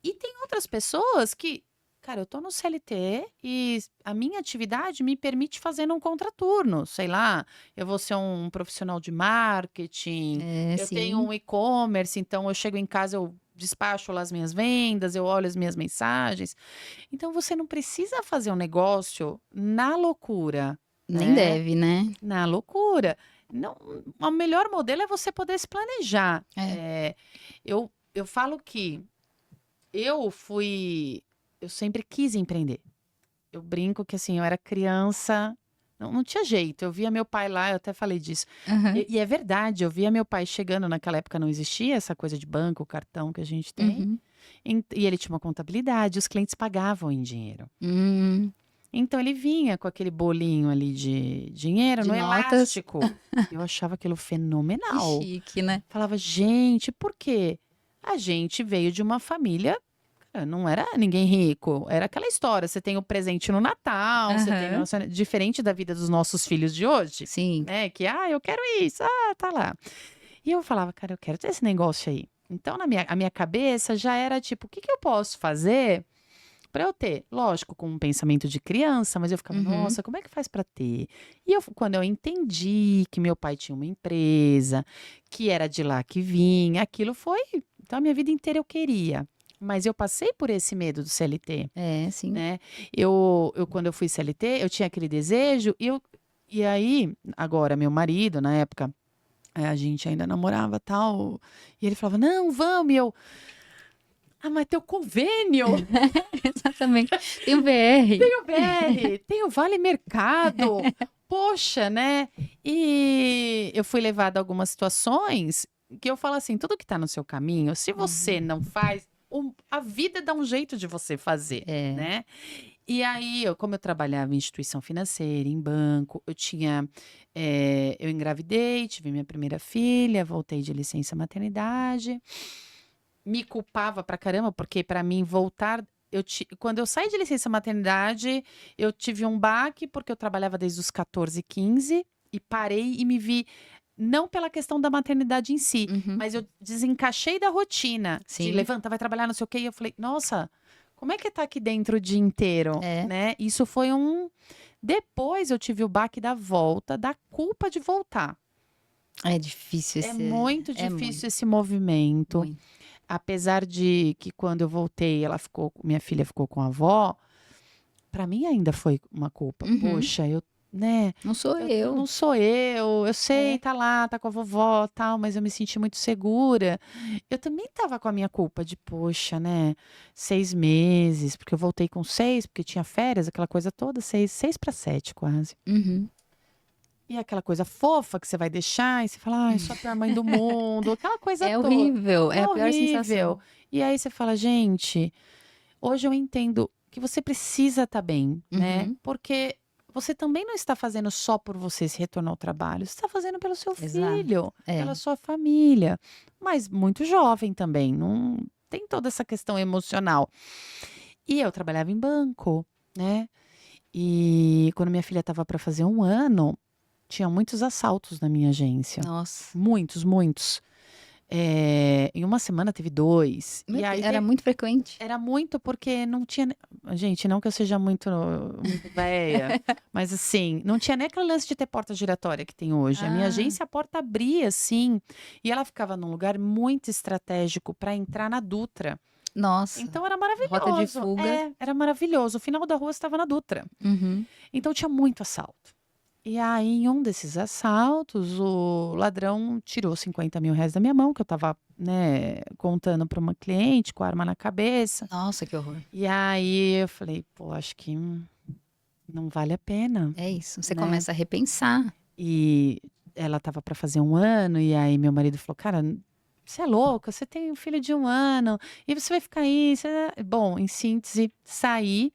E tem outras pessoas que, cara, eu tô no CLT e a minha atividade me permite fazer num contraturno, sei lá, eu vou ser um profissional de marketing, É, eu tenho sim. um e-commerce, então eu chego em casa, eu despacho lá as minhas vendas, eu olho as minhas mensagens. Então você não precisa fazer um negócio na loucura, Nem né? deve, né? Na loucura. Não, o melhor modelo é você poder se planejar. É. Eu falo que eu fui. Eu sempre quis empreender. Eu brinco que assim, eu era criança, não tinha jeito. Eu via meu pai lá, eu até falei disso. Aham. E é verdade, eu via meu pai chegando, naquela época não existia essa coisa de banco, cartão que a gente tem. Uhum. E ele tinha uma contabilidade, os clientes pagavam em dinheiro. Hum. Então ele vinha com aquele bolinho ali de dinheiro De no notas. elástico. Eu achava aquilo Que fenomenal. chique, né? Falava, gente, por quê? A gente veio de uma família, não era ninguém rico, era aquela história, você tem o presente no Natal, você tem Aham. diferente da vida dos nossos filhos de hoje, Sim. né? Que, eu quero isso, tá lá. E eu falava, cara, eu quero ter esse negócio aí. Então, a minha cabeça já era tipo, o que que eu posso fazer para eu ter? Lógico, com um pensamento de criança, mas eu ficava, Uhum. nossa, como é que faz para ter? E quando eu entendi que meu pai tinha uma empresa, que era de lá que vinha, aquilo foi. Então, a minha vida inteira eu queria. Mas eu passei por esse medo do CLT, É, sim. né? Quando eu fui CLT, eu tinha aquele desejo, e aí, agora, meu marido, na época, a gente ainda namorava tal, e ele falava, não, vamos, e eu. Mas tem o convênio, Exatamente. Tem o VR. tem o BR, tem o Vale Mercado. Poxa, né? E eu fui levada a algumas situações que eu falo assim: tudo que tá no seu caminho, se você não faz, a vida dá um jeito de você fazer, É. né? E aí, como eu trabalhava em instituição financeira, em banco, eu engravidei, tive minha primeira filha, voltei de licença maternidade, me culpava pra caramba, porque pra mim voltar, quando eu saí de licença maternidade, eu tive um baque, porque eu trabalhava desde os 14, 15 e parei e me vi não pela questão da maternidade em si, Uhum. mas eu desencaixei da rotina. De Sim. levanta, vai trabalhar, não sei o quê. E eu falei, nossa, como é que tá aqui dentro o dia inteiro, É. né? Isso foi Depois eu tive o baque da volta, da culpa de voltar. É difícil É esse... muito É difícil muito, esse movimento. muito. Apesar de que quando eu voltei, minha filha ficou com a avó, pra mim ainda foi uma culpa. Uhum. Poxa, né? Não sou eu. Não sou eu sei, É. tá lá, tá com a vovó, tal, mas eu me senti muito segura. Eu também tava com a minha culpa de, poxa, né, 6 meses, porque eu voltei com 6, porque tinha férias, aquela coisa toda, 6 para 7 quase. Uhum. E aquela coisa fofa que você vai deixar, e você fala, ai, sou a pior mãe do mundo, aquela coisa É toda. horrível, é a pior Horrível. sensação. E aí você fala, gente, hoje eu entendo que você precisa estar bem, né? Uhum. Porque você também não está fazendo só por você se retornar ao trabalho, você está fazendo pelo seu Exato. filho, É. pela sua família. Mas muito jovem também, não tem toda essa questão emocional. E eu trabalhava em banco, né? E quando minha filha estava para fazer 1 ano, tinha muitos assaltos na minha agência. Nossa. Muitos, muitos. Em uma semana teve 2. Meu E aí Deus, era muito frequente. era muito porque não tinha. Gente, não que eu seja muito velha, mas assim, não tinha nem aquele lance de ter porta giratória que tem hoje. A minha Ah. agência, a porta abria, assim, e ela ficava num lugar muito estratégico para entrar na Dutra. Nossa. Então era maravilhoso. Rota de fuga. Era maravilhoso. O final da rua estava na Dutra. Uhum. Então tinha muito assalto. E aí, em um desses assaltos, o ladrão tirou 50 mil reais da minha mão, que eu tava, né, contando para uma cliente com a arma na cabeça. Nossa, que horror. E aí eu falei, pô, acho que não vale a pena. É isso. Você Né? começa a repensar. E ela tava para fazer 1 ano, e aí meu marido falou, cara, você é louca, você tem um filho de 1 ano, e você vai ficar aí. Bom, em síntese, saí,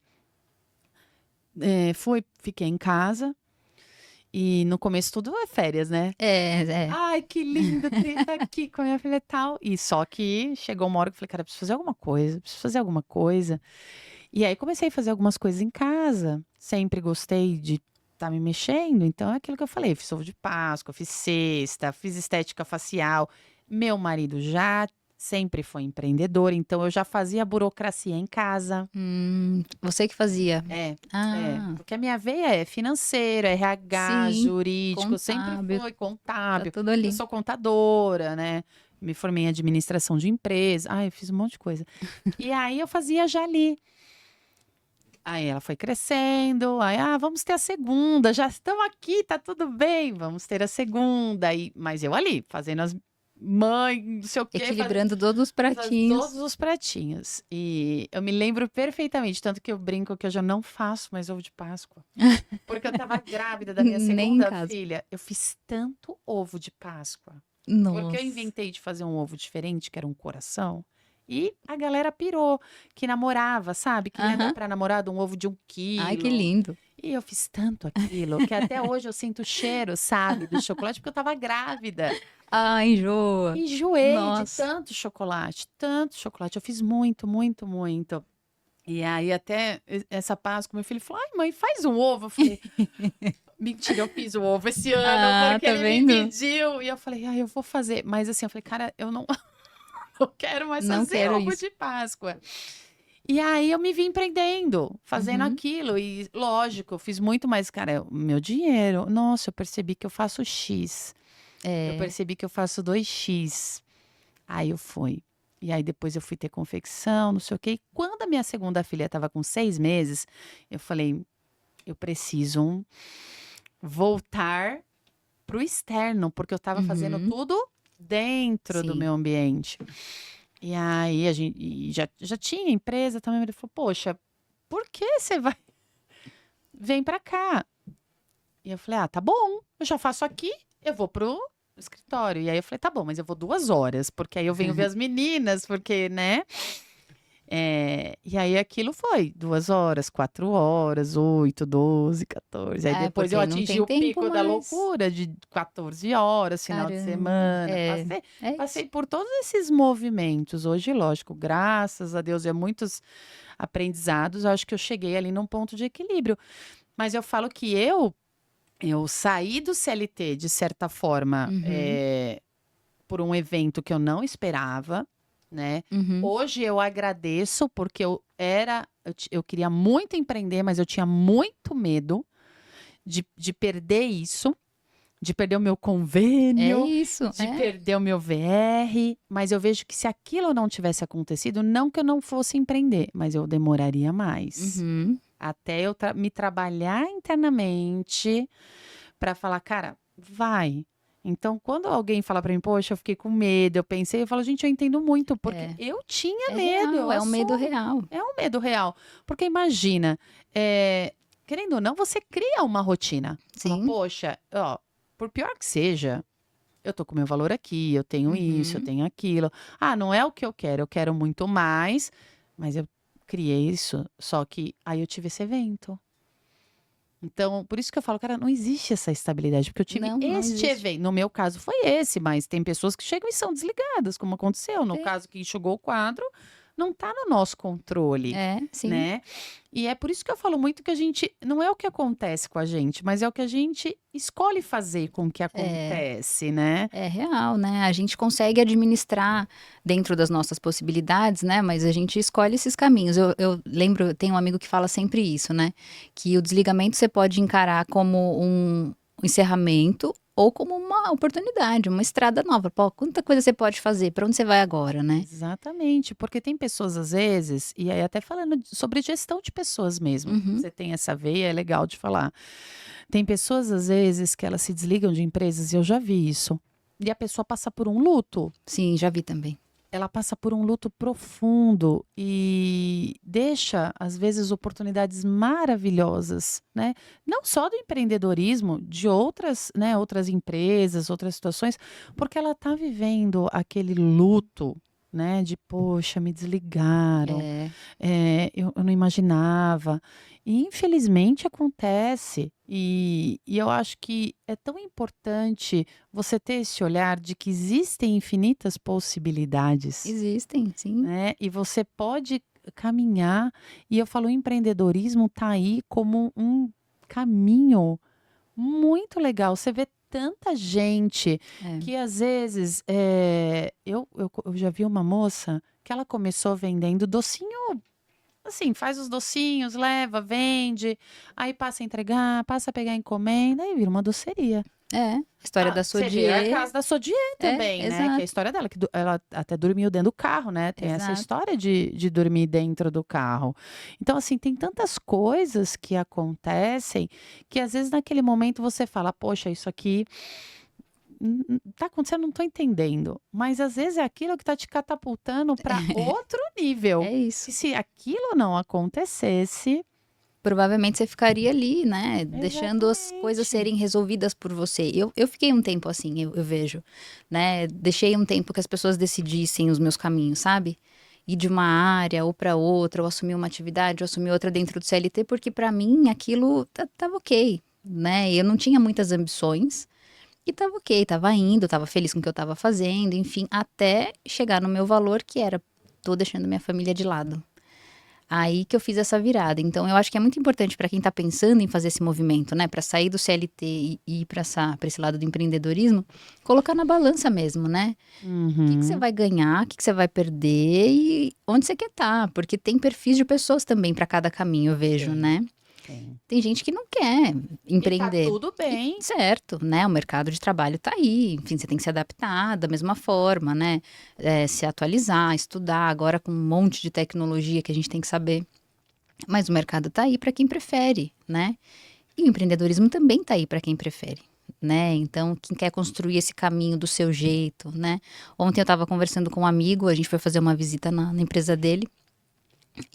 fiquei em casa. E no começo tudo é férias, né? É. Ai, que lindo estar aqui com a minha filha e tal. E só que chegou uma hora que eu falei, cara, preciso fazer alguma coisa. E aí comecei a fazer algumas coisas em casa. Sempre gostei de estar me mexendo. Então é aquilo que eu falei, fiz ovo de Páscoa, fiz cesta, fiz estética facial. Meu marido já sempre foi empreendedor, então eu já fazia burocracia em casa. Você que fazia. Porque a minha veia é financeira, RH, Sim, jurídico, sempre contábil. foi contábil. Tá tudo ali. Eu sou contadora, né? Me formei em administração de empresa. Ai, eu fiz um monte de coisa. E aí eu fazia já ali. Aí ela foi crescendo, aí, vamos ter a segunda, já estamos aqui, tá tudo bem, vamos ter a segunda. Mas eu ali, fazendo as mães, não sei o quê. Equilibrando todos os pratinhos. Todos os pratinhos. E eu me lembro perfeitamente, tanto que eu brinco que eu já não faço mais ovo de Páscoa. Porque eu tava grávida da minha Nem em segunda casa. filha. Eu fiz tanto ovo de Páscoa. Nossa. Porque eu inventei de fazer um ovo diferente, que era um coração. E a galera pirou, que namorava, sabe? Queria dar pra namorado um ovo de 1 quilo. Ai, que lindo. E eu fiz tanto aquilo, que até hoje eu sinto o cheiro, sabe? Do chocolate, porque eu tava grávida. Ah, enjoa. Enjoei de Nossa. tanto chocolate, tanto chocolate. Eu fiz muito, muito, muito. E aí, até essa Páscoa, meu filho falou: ai, mãe, faz um ovo. Eu falei: mentira, eu fiz o ovo esse ano, porque tá ele vendo? me pediu. E eu falei: ai, eu vou fazer. Mas assim, eu falei: cara, eu não, não quero mais Não fazer quero ovo isso. de Páscoa. E aí eu me vi empreendendo, fazendo Uhum. aquilo. E lógico, eu fiz muito mais, cara, o meu dinheiro. Nossa, eu percebi que eu faço X. Eu percebi que eu faço 2x. Aí eu fui. E aí depois eu fui ter confecção, não sei o quê. E quando a minha segunda filha estava com 6 meses, eu falei, eu preciso voltar pro externo, porque eu estava fazendo tudo dentro do Sim. meu ambiente. E aí a gente já tinha empresa também. Ele falou, poxa, por que você vem pra cá? E eu falei, tá bom, eu já faço aqui, eu vou pro escritório. E aí eu falei, tá bom, mas eu vou 2 horas, porque aí eu venho ver as meninas, porque, né? E aí aquilo foi 2 horas, 4 horas, 8, 12, 14. Aí depois porque eu não atingi tem o pico tempo da mais. loucura de 14 horas, final de Caramba. semana. É Passei isso. por todos esses movimentos. Hoje, lógico, graças a Deus, muitos aprendizados. Eu acho que eu cheguei ali num ponto de equilíbrio. Mas eu falo que eu eu saí do CLT, de certa forma, por um evento que eu não esperava, né? Hoje eu agradeço, porque eu queria muito empreender, mas eu tinha muito medo de perder isso, de perder o meu É convênio, isso, de perder o meu VR, mas eu vejo que se aquilo não tivesse acontecido, não que eu não fosse empreender, mas eu demoraria mais. Até eu me trabalhar internamente para falar, cara, vai. Então, quando alguém fala para mim, poxa, eu fiquei com medo, eu pensei, eu falo, gente, eu entendo muito, porque eu tinha medo, eu real, é um medo assumo. real. É um medo real. Porque imagina, querendo ou não, você cria uma rotina. Fala, Sim. poxa, ó, por pior que seja, eu tô com meu valor aqui, eu tenho isso, eu tenho aquilo. Ah, não é o que eu quero muito mais, mas eu criei isso, só que aí eu tive esse evento. Então, por isso que eu falo, cara, não existe essa estabilidade, porque eu tive Não este existe. evento. No meu caso foi esse, mas tem pessoas que chegam e são desligadas, como aconteceu. No Tem. caso que enxugou o quadro, não está no nosso controle, Sim. né? E é por isso que eu falo muito que a gente, não é o que acontece com a gente, mas é o que a gente escolhe fazer com o que acontece, né? É real, né? A gente consegue administrar dentro das nossas possibilidades, né? Mas a gente escolhe esses caminhos. Eu lembro, tem um amigo que fala sempre isso, né? Que o desligamento você pode encarar como um encerramento ou como uma oportunidade, uma estrada nova. Pô, quanta coisa você pode fazer? Para onde você vai agora, né? Exatamente, porque tem pessoas às vezes, e aí até falando sobre gestão de pessoas mesmo, você tem essa veia, é legal de falar. Tem pessoas às vezes que elas se desligam de empresas, e eu já vi isso. E a pessoa passa por um luto. Sim, já vi também. Ela passa por um luto profundo e deixa, às vezes, oportunidades maravilhosas, né? Não só do empreendedorismo, de outras, né, outras empresas, outras situações, porque ela está vivendo aquele luto, né? De, poxa, me desligaram, eu não imaginava. E infelizmente acontece. E eu acho que é tão importante você ter esse olhar de que existem infinitas possibilidades, Existem, sim. né? E você pode caminhar. E eu falo, o empreendedorismo está aí como um caminho muito legal. Você vê tanta gente que às vezes eu já vi uma moça que ela começou vendendo docinho. Assim, faz os docinhos, leva, vende, aí passa a entregar, passa a pegar encomenda e vira uma doceria. A história da Você vê a Sodier. casa da Sodier também, né? Que é a Exato. história dela, que ela até dormiu dentro do carro, né? Tem essa Exato. história de dormir dentro do carro. Então, assim, tem tantas coisas que acontecem que às vezes naquele momento você fala, poxa, isso aqui tá acontecendo, não tô entendendo. Mas às vezes é aquilo que tá te catapultando para outro nível. É isso. E se aquilo não acontecesse, Provavelmente você ficaria ali, né? Deixando as exatamente. coisas serem resolvidas por você. Eu fiquei um tempo assim, eu vejo, né? Deixei um tempo que as pessoas decidissem os meus caminhos, sabe? Ir de uma área ou para outra, ou assumir uma atividade, ou assumir outra dentro do CLT, porque para mim aquilo tava ok, né? Eu não tinha muitas ambições e tava ok, tava indo, tava feliz com o que eu tava fazendo, enfim, até chegar no meu valor, que era, tô deixando minha família de lado. Aí que eu fiz essa virada. Então, eu acho que é muito importante para quem está pensando em fazer esse movimento, né? Para sair do CLT e ir para esse lado do empreendedorismo, colocar na balança mesmo, né? O que você vai ganhar, o que você vai perder e onde você quer estar. Porque tem perfis de pessoas também para cada caminho, eu vejo, né? Tem gente que não quer empreender. E tá tudo bem. Certo, né? O mercado de trabalho tá aí. Enfim, você tem que se adaptar da mesma forma, né? Se atualizar, estudar. Agora com um monte de tecnologia que a gente tem que saber. Mas o mercado tá aí para quem prefere, né? E o empreendedorismo também tá aí para quem prefere, né? Então, quem quer construir esse caminho do seu jeito, né? Ontem eu estava conversando com um amigo, a gente foi fazer uma visita na empresa dele.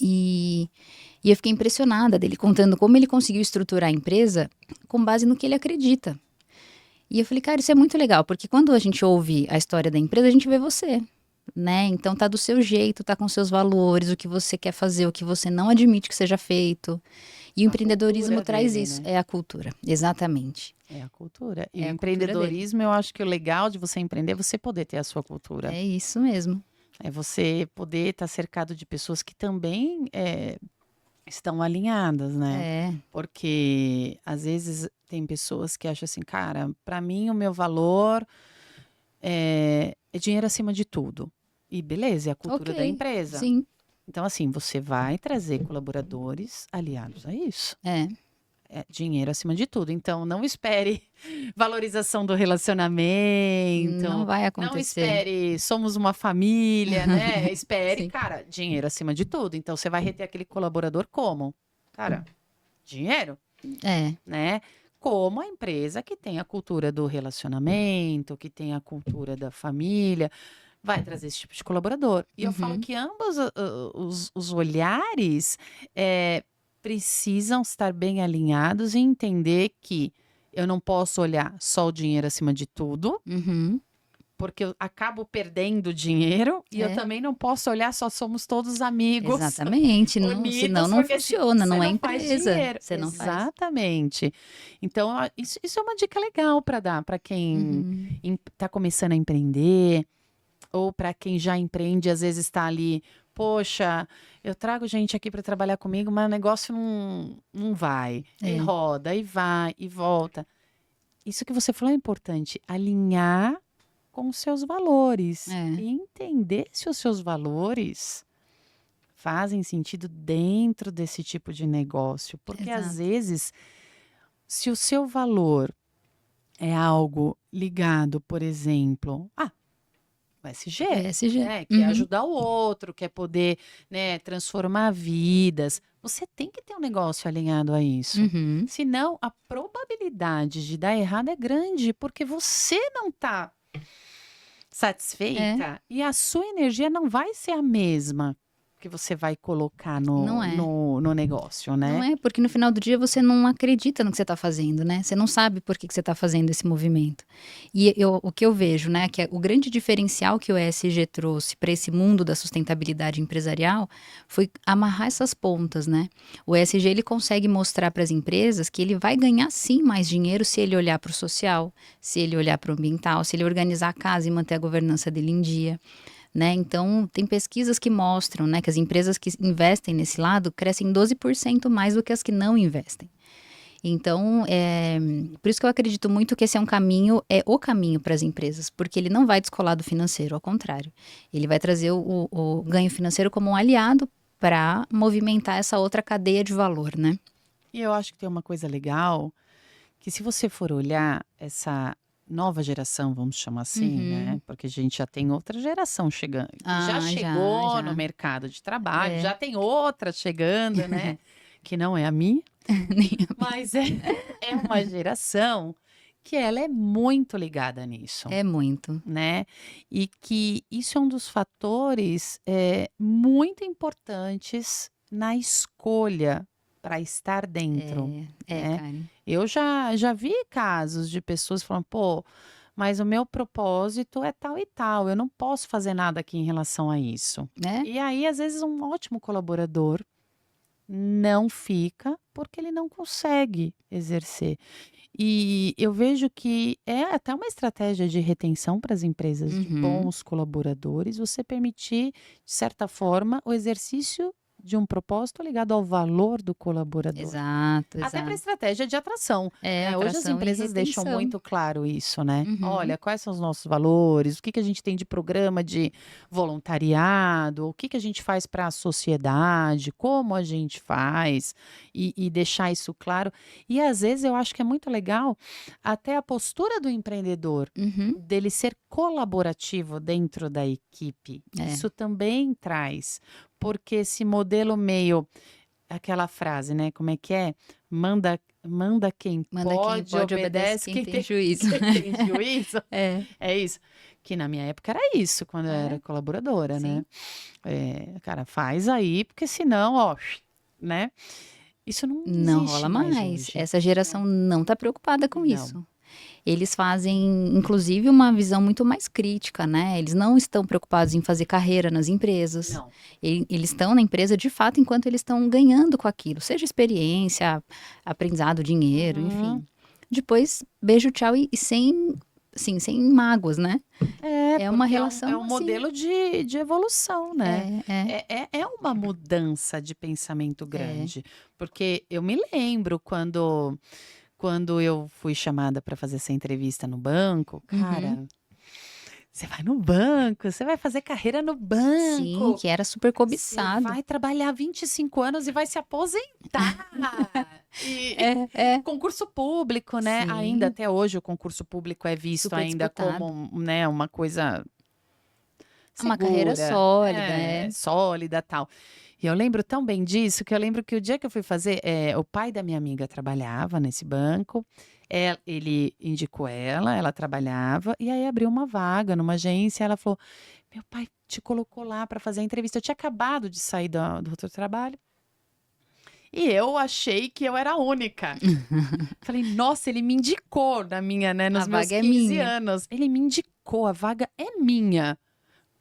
E eu fiquei impressionada dele contando como ele conseguiu estruturar a empresa com base no que ele acredita. E eu falei, cara, isso é muito legal, porque quando a gente ouve a história da empresa, a gente vê você, né? Então tá do seu jeito, tá com seus valores, o que você quer fazer, o que você não admite que seja feito. E o empreendedorismo traz dele, isso, né? é a cultura, exatamente. É a cultura. E É o a cultura empreendedorismo, eu acho que o legal de você empreender é você poder ter a sua cultura. É isso mesmo. É você poder estar cercado de pessoas que também estão alinhadas, né? É, Porque às vezes tem pessoas que acham assim, cara, para mim o meu valor é dinheiro acima de tudo. E beleza, é a cultura da ok, empresa. sim, Então, assim, você vai trazer colaboradores aliados a isso. é, É dinheiro acima de tudo. Então, não espere valorização do relacionamento. não vai Não acontecer. espere somos uma família, né? Espere, Sim. cara, dinheiro acima de tudo. Então, você vai reter aquele colaborador como? Cara, dinheiro, É, né? Como a empresa que tem a cultura do relacionamento, que tem a cultura da família, vai trazer esse tipo de colaborador. E eu falo uhum, que ambos os olhares precisam estar bem alinhados e entender que eu não posso olhar só o dinheiro acima de tudo, uhum, porque eu acabo perdendo dinheiro, e eu é. também não posso olhar só somos todos amigos, Exatamente, não, senão unidos, não porque se funciona, você não é não faz empresa, dinheiro. você não faz. Exatamente. Então, isso é uma dica legal para dar para quem Uhum. está começando a empreender, ou para quem já empreende, às vezes está ali, poxa, eu trago gente aqui para trabalhar comigo, mas o negócio não vai. E É, roda, e vai, e volta. Isso que você falou é importante, alinhar com os seus valores é, e entender se os seus valores fazem sentido dentro desse tipo de negócio. Porque às exato. vezes, se o seu valor é algo ligado, por exemplo, o O SG, ESG. né? Que é Uhum. ajudar o outro, que é poder, né, transformar vidas. Você tem que ter um negócio alinhado a isso. Uhum. Senão, a probabilidade de dar errado é grande, porque você não está É, satisfeita e a sua energia não vai ser a mesma que você vai colocar não no, é. no, no negócio, Não né? é, porque no final do dia você não acredita no que você está fazendo, né? Você não sabe por que você está fazendo esse movimento. E o que eu vejo, né, que é o grande diferencial que o ESG trouxe para esse mundo da sustentabilidade empresarial foi amarrar essas pontas, né? O ESG ele consegue mostrar para as empresas que ele vai ganhar sim mais dinheiro se ele olhar para o social, se ele olhar para o ambiental, se ele organizar a casa e manter a governança dele em dia. Né? Então, tem pesquisas que mostram, né, que as empresas que investem nesse lado crescem 12% mais do que as que não investem. Então, por isso que eu acredito muito que esse é um caminho, é o caminho para as empresas, porque ele não vai descolar do financeiro, ao contrário. Ele vai trazer o ganho financeiro como um aliado para movimentar essa outra cadeia de valor, né? E eu acho que tem uma coisa legal, que se você for olhar essa nova geração, vamos chamar assim, né? Uhum. Porque a gente já tem outra geração chegando, que já Ah, já, chegou no já. mercado de trabalho, É. já tem outra chegando, né? Que não é a minha, mas é uma geração que ela é muito ligada nisso. É muito. Né? E que isso é um dos fatores muito importantes na escolha para estar dentro, né? Karen. Eu já vi casos de pessoas falando, pô, mas o meu propósito é tal e tal, eu não posso fazer nada aqui em relação a isso. Né? E aí, às vezes, um ótimo colaborador não fica porque ele não consegue exercer. E eu vejo que é até uma estratégia de retenção para as empresas de Uhum. bons colaboradores, você permitir, de certa forma, o exercício de um propósito ligado ao valor do colaborador. Exato, Até para exato. estratégia de atração, É, né? Hoje as atração e empresas deixam retenção. muito claro isso, né? Uhum. Olha, quais são os nossos valores, o que que a gente tem de programa de voluntariado, o que que a gente faz para a sociedade, como a gente faz, e deixar isso claro. E às vezes eu acho que é muito legal até a postura do empreendedor, Uhum. dele ser colaborativo dentro da equipe. É. Isso também traz, porque esse modelo meio aquela frase, né, como é que é? Manda quem Manda quem pode, pode, obedece obedece quem quem tem tem, juízo. quem tem juízo. É, É isso. Que na minha época era isso, quando eu era é, colaboradora, né? sim. Cara, faz aí, porque senão, ó, né? Isso não Não existe rola mais mais. hoje, Essa né? geração não está preocupada com Não, isso. Eles fazem, inclusive, uma visão muito mais crítica, né? Eles não estão preocupados em fazer carreira nas empresas. não. Eles estão na empresa de fato enquanto eles estão ganhando com aquilo, seja experiência, aprendizado, dinheiro, Uhum. enfim. Depois, beijo, tchau e sem assim, sem mágoas, né? É uma porque relação é um assim. modelo de evolução, né? É. Uma mudança de pensamento É. grande. Porque eu me lembro quando eu fui chamada para fazer essa entrevista no banco, cara, você vai no banco, você vai fazer carreira no Sim, banco. que era super Você cobiçado. vai trabalhar 25 anos e vai se aposentar. E É. concurso público, né? Ainda Sim, até hoje o concurso público é visto super ainda disputado. como, né, uma coisa Uma carreira segura, sólida, é. sólida, tal. E eu lembro tão bem disso que eu lembro que o dia que eu fui fazer, o pai da minha amiga trabalhava nesse banco. Ele indicou ela trabalhava e aí abriu uma vaga numa agência. Ela falou: "Meu pai te colocou lá para fazer a entrevista". Eu tinha acabado de sair do outro trabalho. E eu achei que eu era a única. Falei: "Nossa, ele me indicou A nos meus vaga é 15 minha. anos. Ele me indicou, a vaga é minha".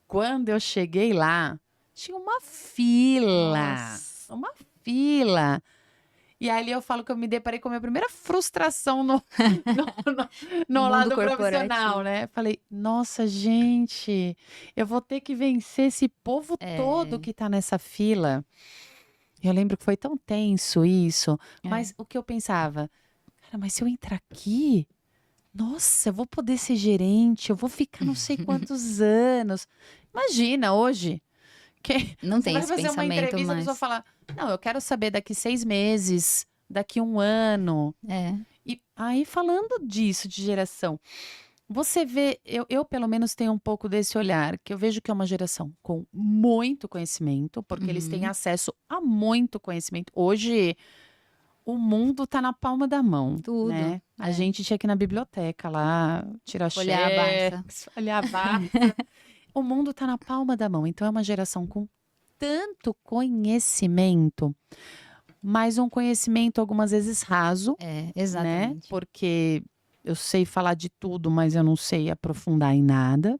Quando eu cheguei lá, tinha Nossa. uma fila. E ali eu falo que eu me deparei com a minha primeira frustração No no mundo lado profissional, corporativo. né? Falei, nossa, gente, eu vou ter que vencer esse povo todo É, que tá nessa fila. Eu lembro que foi tão tenso isso, é. mas o que eu pensava, cara, mas se eu entrar aqui, nossa, eu vou poder ser gerente, eu vou ficar não sei quantos anos. Imagina hoje, que Não você tem vai esse fazer uma pensamento entrevista, a pessoa mais. fala, não, eu quero saber daqui 6 meses, daqui 1 ano. É. E aí, falando disso, de geração, você vê, eu pelo menos tenho um pouco desse olhar, que eu vejo que é uma geração com muito conhecimento, porque eles têm Uhum. acesso a muito conhecimento. Hoje, o mundo está na palma da mão, Tudo. né? A É. gente tinha que ir na biblioteca lá, tirar Folhear a Barça. xerox, olhar a Barça. O mundo está na palma da mão. Então, é uma geração com tanto conhecimento, mas um conhecimento algumas vezes raso, É, né? exatamente. Porque eu sei falar de tudo, mas eu não sei aprofundar em nada.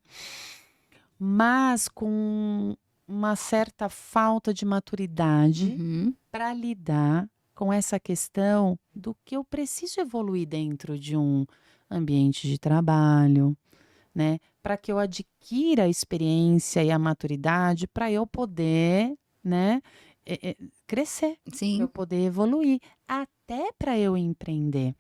Mas com uma certa falta de maturidade Uhum. para lidar com essa questão do que eu preciso evoluir dentro de um ambiente de trabalho, né? Para que eu adquira a experiência e a maturidade para eu poder, né, crescer, para eu Sim. poder evoluir, até para eu empreender.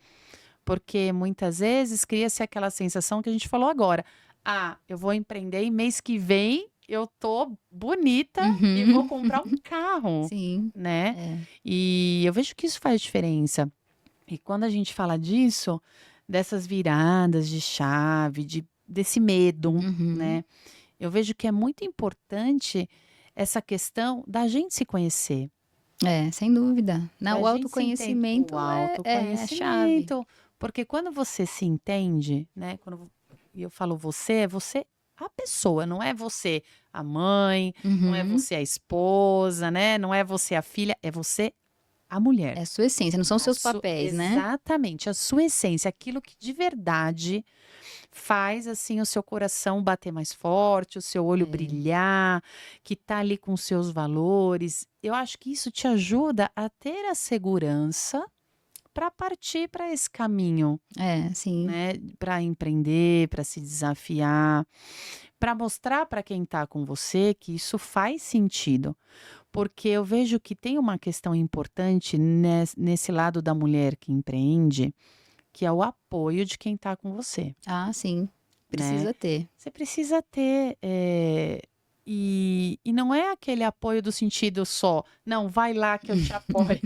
Porque muitas vezes cria-se aquela sensação que a gente falou agora. Ah, eu vou empreender e mês que vem eu tô bonita e vou Uhum. comprar um carro, Sim. né? É. E eu vejo que isso faz diferença. E quando a gente fala disso, dessas viradas de chave, desse medo, Uhum. né? Eu vejo que é muito importante essa questão da gente se conhecer, É, sem dúvida. Não, da o gente se entender, o autoconhecimento é a chave. autoconhecimento, porque quando você se entende, né? E eu falo você, é você a pessoa, não é você a mãe, não é Uhum. você a esposa, né? Não é você a filha, é você a mulher. É a sua essência, não são seus papéis, né? Exatamente, a sua essência, aquilo que de verdade faz assim o seu coração bater mais forte, o seu olho É. brilhar, que tá ali com os seus valores. Eu acho que isso te ajuda a ter a segurança para partir para esse caminho, É, sim. né? Para empreender, para se desafiar, para mostrar para quem está com você que isso faz sentido. Porque eu vejo que tem uma questão importante nesse lado da mulher que empreende, que é o apoio de quem está com você, Ah, sim. né? Precisa ter. Você precisa ter, e não é aquele apoio do sentido só: "Não, vai lá que eu te apoio",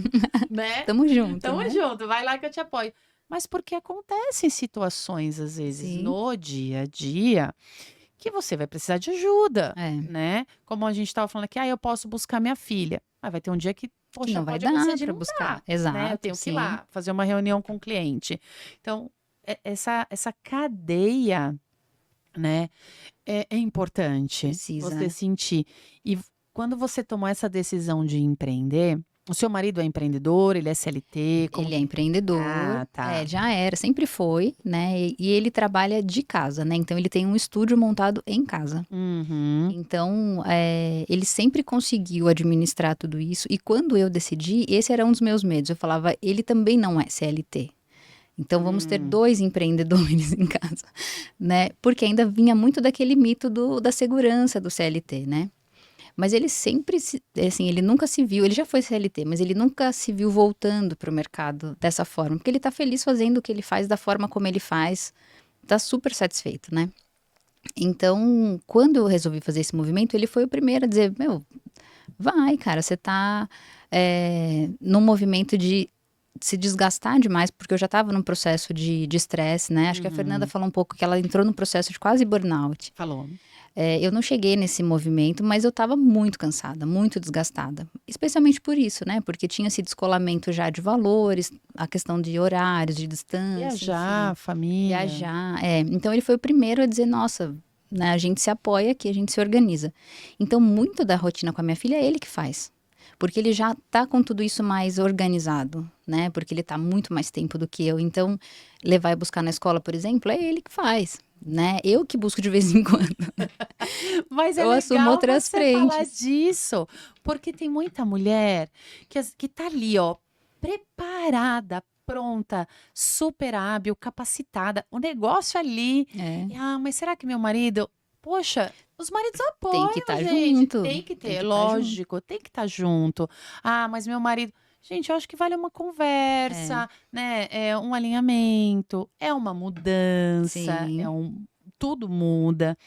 né. Tamo junto, "Tamo né? junto, vai lá que eu te apoio". Mas porque acontecem situações, às vezes, Sim. no dia a dia, que você vai precisar de ajuda, É. né. Como a gente estava falando aqui: "Ah, eu posso buscar minha filha". Mas vai ter um dia que, Que poxa, não vai pode acontecer dar de para não buscar. dar, né, eu Exato, tenho que ir sim. lá, fazer uma reunião com o cliente. Então, essa cadeia, né, é importante você Precisa. sentir. E quando você tomou essa decisão de empreender, o seu marido é empreendedor, ele é CLT, como Ele é que empreendedor, ah, tá. já era, sempre foi, né, e ele trabalha de casa, né, então ele tem um estúdio montado em casa. Uhum. Então, ele sempre conseguiu administrar tudo isso e quando eu decidi, esse era um dos meus medos, eu falava: "Ele também não é CLT". Então vamos ter 2 empreendedores em casa, né? Porque ainda vinha muito daquele mito da segurança do CLT, né? Mas ele sempre, assim, ele nunca se viu, ele já foi CLT, mas ele nunca se viu voltando para o mercado dessa forma, porque ele está feliz fazendo o que ele faz, da forma como ele faz, está super satisfeito, né? Então, quando eu resolvi fazer esse movimento, ele foi o primeiro a dizer, meu, vai, cara, você tá num movimento de se desgastar demais, porque eu já estava num processo de estresse, né? Acho que a Fernanda falou um pouco que ela entrou num processo de quase burnout. Falou. Eu não cheguei nesse movimento, mas eu estava muito cansada, muito desgastada. Especialmente por isso, né? Porque tinha esse descolamento já de valores, a questão de horários, de distância, Viajar, enfim, família. viajar. Então ele foi o primeiro a dizer, nossa, né, a gente se apoia aqui, a gente se organiza. Então muito da rotina com a minha filha é ele que faz. Porque ele já tá com tudo isso mais organizado, né? Porque ele tá muito mais tempo do que eu. Então, levar e buscar na escola, por exemplo, é ele que faz, né? Eu que busco de vez em quando. Mas é Eu assumo legal outras você falar frentes. disso, porque tem muita mulher que tá ali, ó, preparada, pronta, super hábil, capacitada, o negócio ali. É, Mas será que meu marido... Poxa, os maridos tem que apoiam, estar gente. junto. Tem que Tem ter, que tá junto. lógico, tem que estar junto. Mas meu marido... Gente, eu acho que vale uma conversa, né? É um alinhamento, é uma mudança, Sim. tudo muda.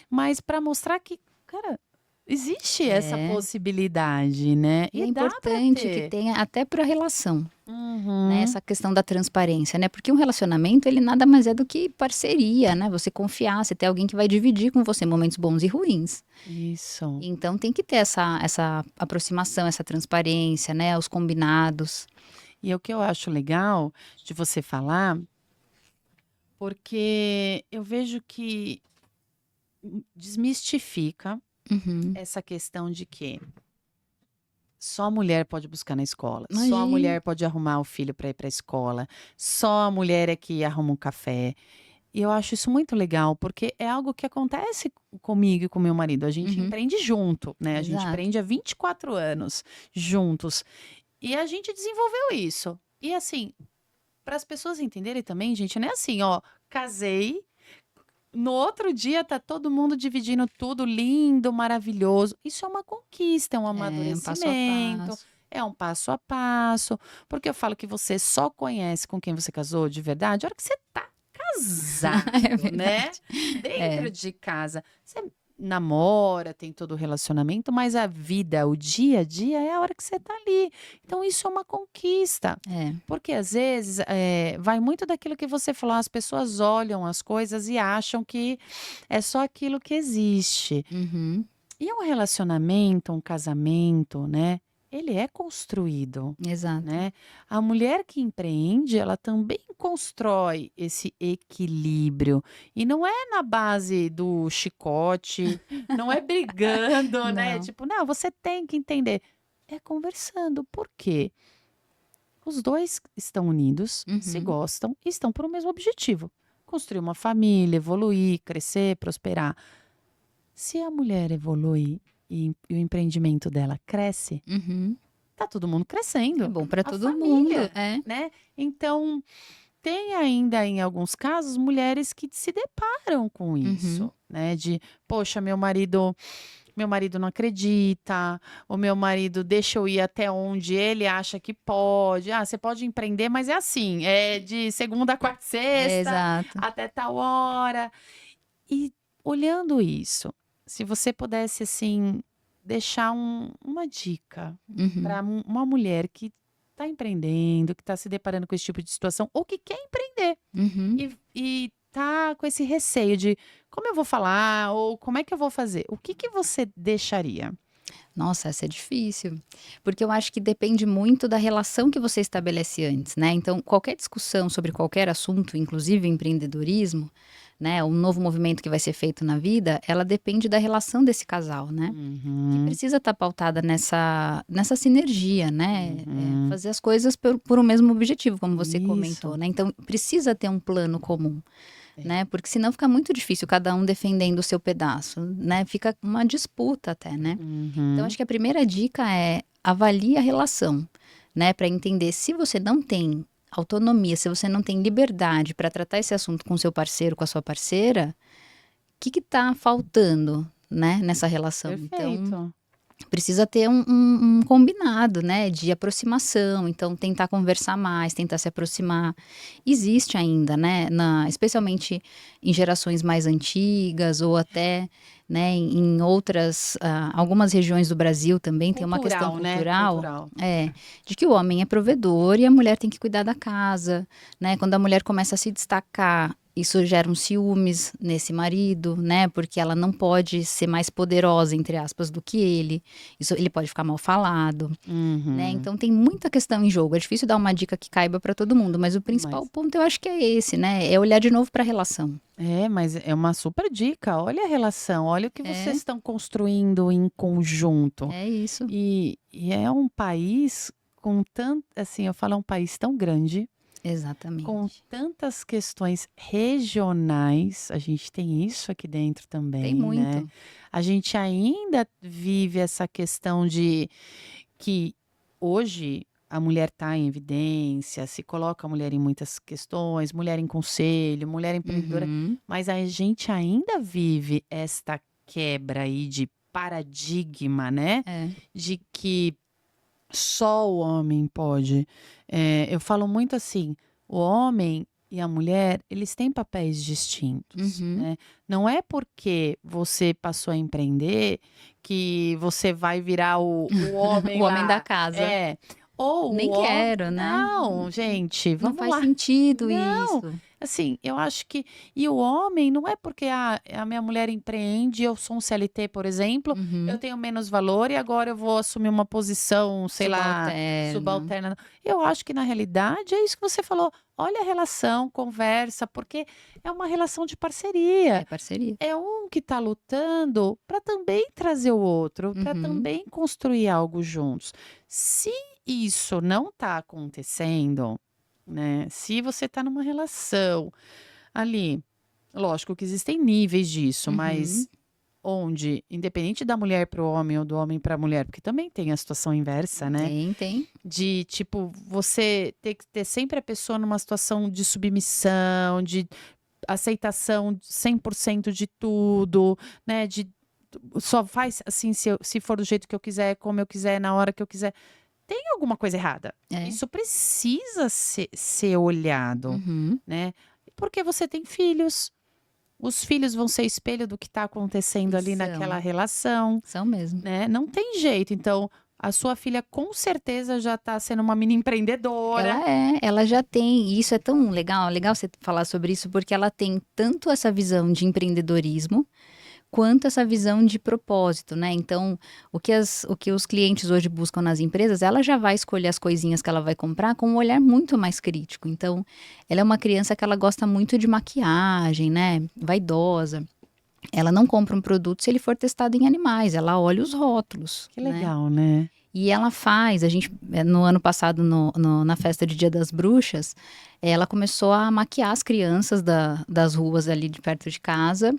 Mas para mostrar que, cara, existe essa possibilidade, né? E é E dá para importante que ter. tenha até para a relação, né? Uhum. Essa questão da transparência, né? Porque um relacionamento, ele nada mais é do que parceria, né? Você confiar, você ter alguém que vai dividir com você momentos bons e ruins. Isso. Então tem que ter essa aproximação, essa transparência, né? Os combinados. E o que eu acho legal de você falar, porque eu vejo que desmistifica Uhum. essa questão de que só a mulher pode buscar na escola, só a Imagina. mulher pode arrumar o filho para ir para a escola, só a mulher é que arruma um café. E eu acho isso muito legal, porque é algo que acontece comigo e com meu marido. A gente Uhum. empreende junto, né? A gente Exato. empreende há 24 anos juntos. E a gente desenvolveu isso. E assim, para as pessoas entenderem também, gente, não é assim, ó, casei, no outro dia tá todo mundo dividindo tudo lindo, maravilhoso. Isso é uma conquista, é um Um passo a amadurecimento, passo. é um passo a passo. Porque eu falo que você só conhece com quem você casou de verdade a hora que você tá casado, É né? verdade. Dentro de casa. Você namora, tem todo o relacionamento, mas a vida, o dia a dia é a hora que você tá ali. Então isso é uma conquista. É. Porque às vezes vai muito daquilo que você falou, as pessoas olham as coisas e acham que é só aquilo que existe. Uhum. E um relacionamento, um casamento, né? Ele é construído, Exato. né? A mulher que empreende, ela também constrói esse equilíbrio. E não é na base do chicote, não é brigando, né? Não. Tipo, não, você tem que entender. É conversando. Por quê? Os dois estão unidos, se Uhum. gostam e estão por um mesmo objetivo: construir uma família, evoluir, crescer, prosperar. Se a mulher evolui e o empreendimento dela cresce, Uhum. tá todo mundo É crescendo. bom para A todo mundo. família, É. né? Então, tem ainda em alguns casos mulheres que se deparam com Uhum. isso, né? De, poxa, meu marido não acredita, o meu marido deixa eu ir até onde ele acha que pode. Você pode empreender, mas é assim, é de segunda a quarta, e sexta, Exato. até tal hora. E olhando isso, se você pudesse assim deixar uma dica Uhum. para uma mulher que está empreendendo, que está se deparando com esse tipo de situação, ou que quer empreender Uhum. e tá com esse receio de como eu vou falar ou como é que eu vou fazer, o que você deixaria? Nossa, essa é difícil, porque eu acho que depende muito da relação que você estabelece antes, né? Então, qualquer discussão sobre qualquer assunto, inclusive empreendedorismo, né, um novo movimento que vai ser feito na vida, ela depende da relação desse casal, né? Que Uhum, precisa estar pautada nessa sinergia, né? uhum. Fazer as coisas por um mesmo objetivo, como você comentou, Isso. né? Então, precisa ter um plano comum. É. Né? Porque senão fica muito difícil cada um defendendo o seu pedaço, né? Fica uma disputa até, né? Então, Uhum, acho que a primeira dica é avalie a relação, né? Para entender se você não tem autonomia, se você não tem liberdade para tratar esse assunto com seu parceiro, com a sua parceira, o que tá faltando, né, nessa relação? Então, Perfeito. precisa ter um combinado, né, de aproximação. Então, tentar conversar mais, tentar se aproximar. Existe ainda, né, especialmente em gerações mais antigas ou até, né, em outras, algumas regiões do Brasil também tem uma questão Cultural, né? cultural, Cultural. de que o homem é provedor e a mulher tem que cuidar da casa, né? Quando a mulher começa a se destacar, isso gera um ciúmes nesse marido, né? Porque ela não pode ser mais poderosa, entre aspas, do que ele. Isso, ele pode ficar mal falado, né? Uhum. Então tem muita questão em jogo. É difícil dar uma dica que caiba para todo mundo, mas o principal Mas, ponto eu acho que é esse, né? É olhar de novo para a relação. mas é uma super dica. Olha a relação, olha o que vocês É, estão construindo em conjunto. é isso. E é um país com tanto, assim, eu falo, é um país tão grande, com Exatamente. tantas questões regionais. A gente tem isso aqui dentro Tem também, né? muito. A gente ainda vive essa questão de que hoje a mulher está em evidência, se coloca a mulher em muitas questões, mulher em conselho, mulher empreendedora, Uhum. mas a gente ainda vive esta quebra aí de paradigma, né? É. De que só o homem pode. Eu falo muito assim, o homem e a mulher, eles têm papéis distintos, Uhum. né? Não é porque você passou a empreender que você vai virar o homem O homem da lá. casa. É. Ou o Nem homem. quero, né? Não, gente, Não vamos faz lá. sentido Não, isso. assim, eu acho que. E o homem não é porque a minha mulher empreende, eu sou um CLT, por exemplo, eu Uhum. tenho menos valor e agora eu vou assumir uma posição, sei lá, Subalterna. subalterna. Eu acho que na realidade é isso que você falou. Olha a relação, conversa, porque é uma relação de parceria. É parceria. É um que está lutando para também trazer o outro, para Uhum. também construir algo juntos. Se isso não está acontecendo, né? Se você está numa relação ali, lógico que existem níveis disso, Uhum. mas onde, independente da mulher para o homem ou do homem para a mulher, porque também tem a situação inversa, né? Tem. De tipo, você ter que ter sempre a pessoa numa situação de submissão, de aceitação 100% de tudo, né? De só faz assim se for do jeito que eu quiser, como eu quiser, na hora que eu quiser. Tem alguma coisa errada. É. Isso precisa ser olhado, Uhum. né? Porque você tem filhos. Os filhos vão ser espelho do que está acontecendo E ali naquela são. relação, São mesmo. né? Não tem jeito. Então, a sua filha com certeza já está sendo uma mini empreendedora. Ela já tem, e isso é tão legal você falar sobre isso, porque ela tem tanto essa visão de empreendedorismo, quanto essa visão de propósito, né? Então, o que os clientes hoje buscam nas empresas, ela já vai escolher as coisinhas que ela vai comprar com um olhar muito mais crítico. Então, ela é uma criança que ela gosta muito de maquiagem, né? Vaidosa. Ela não compra um produto se ele for testado em animais, ela olha os rótulos, Que né? legal, né? E ela faz, no ano passado, na festa de Dia das Bruxas, ela começou a maquiar as crianças das ruas ali de perto de casa,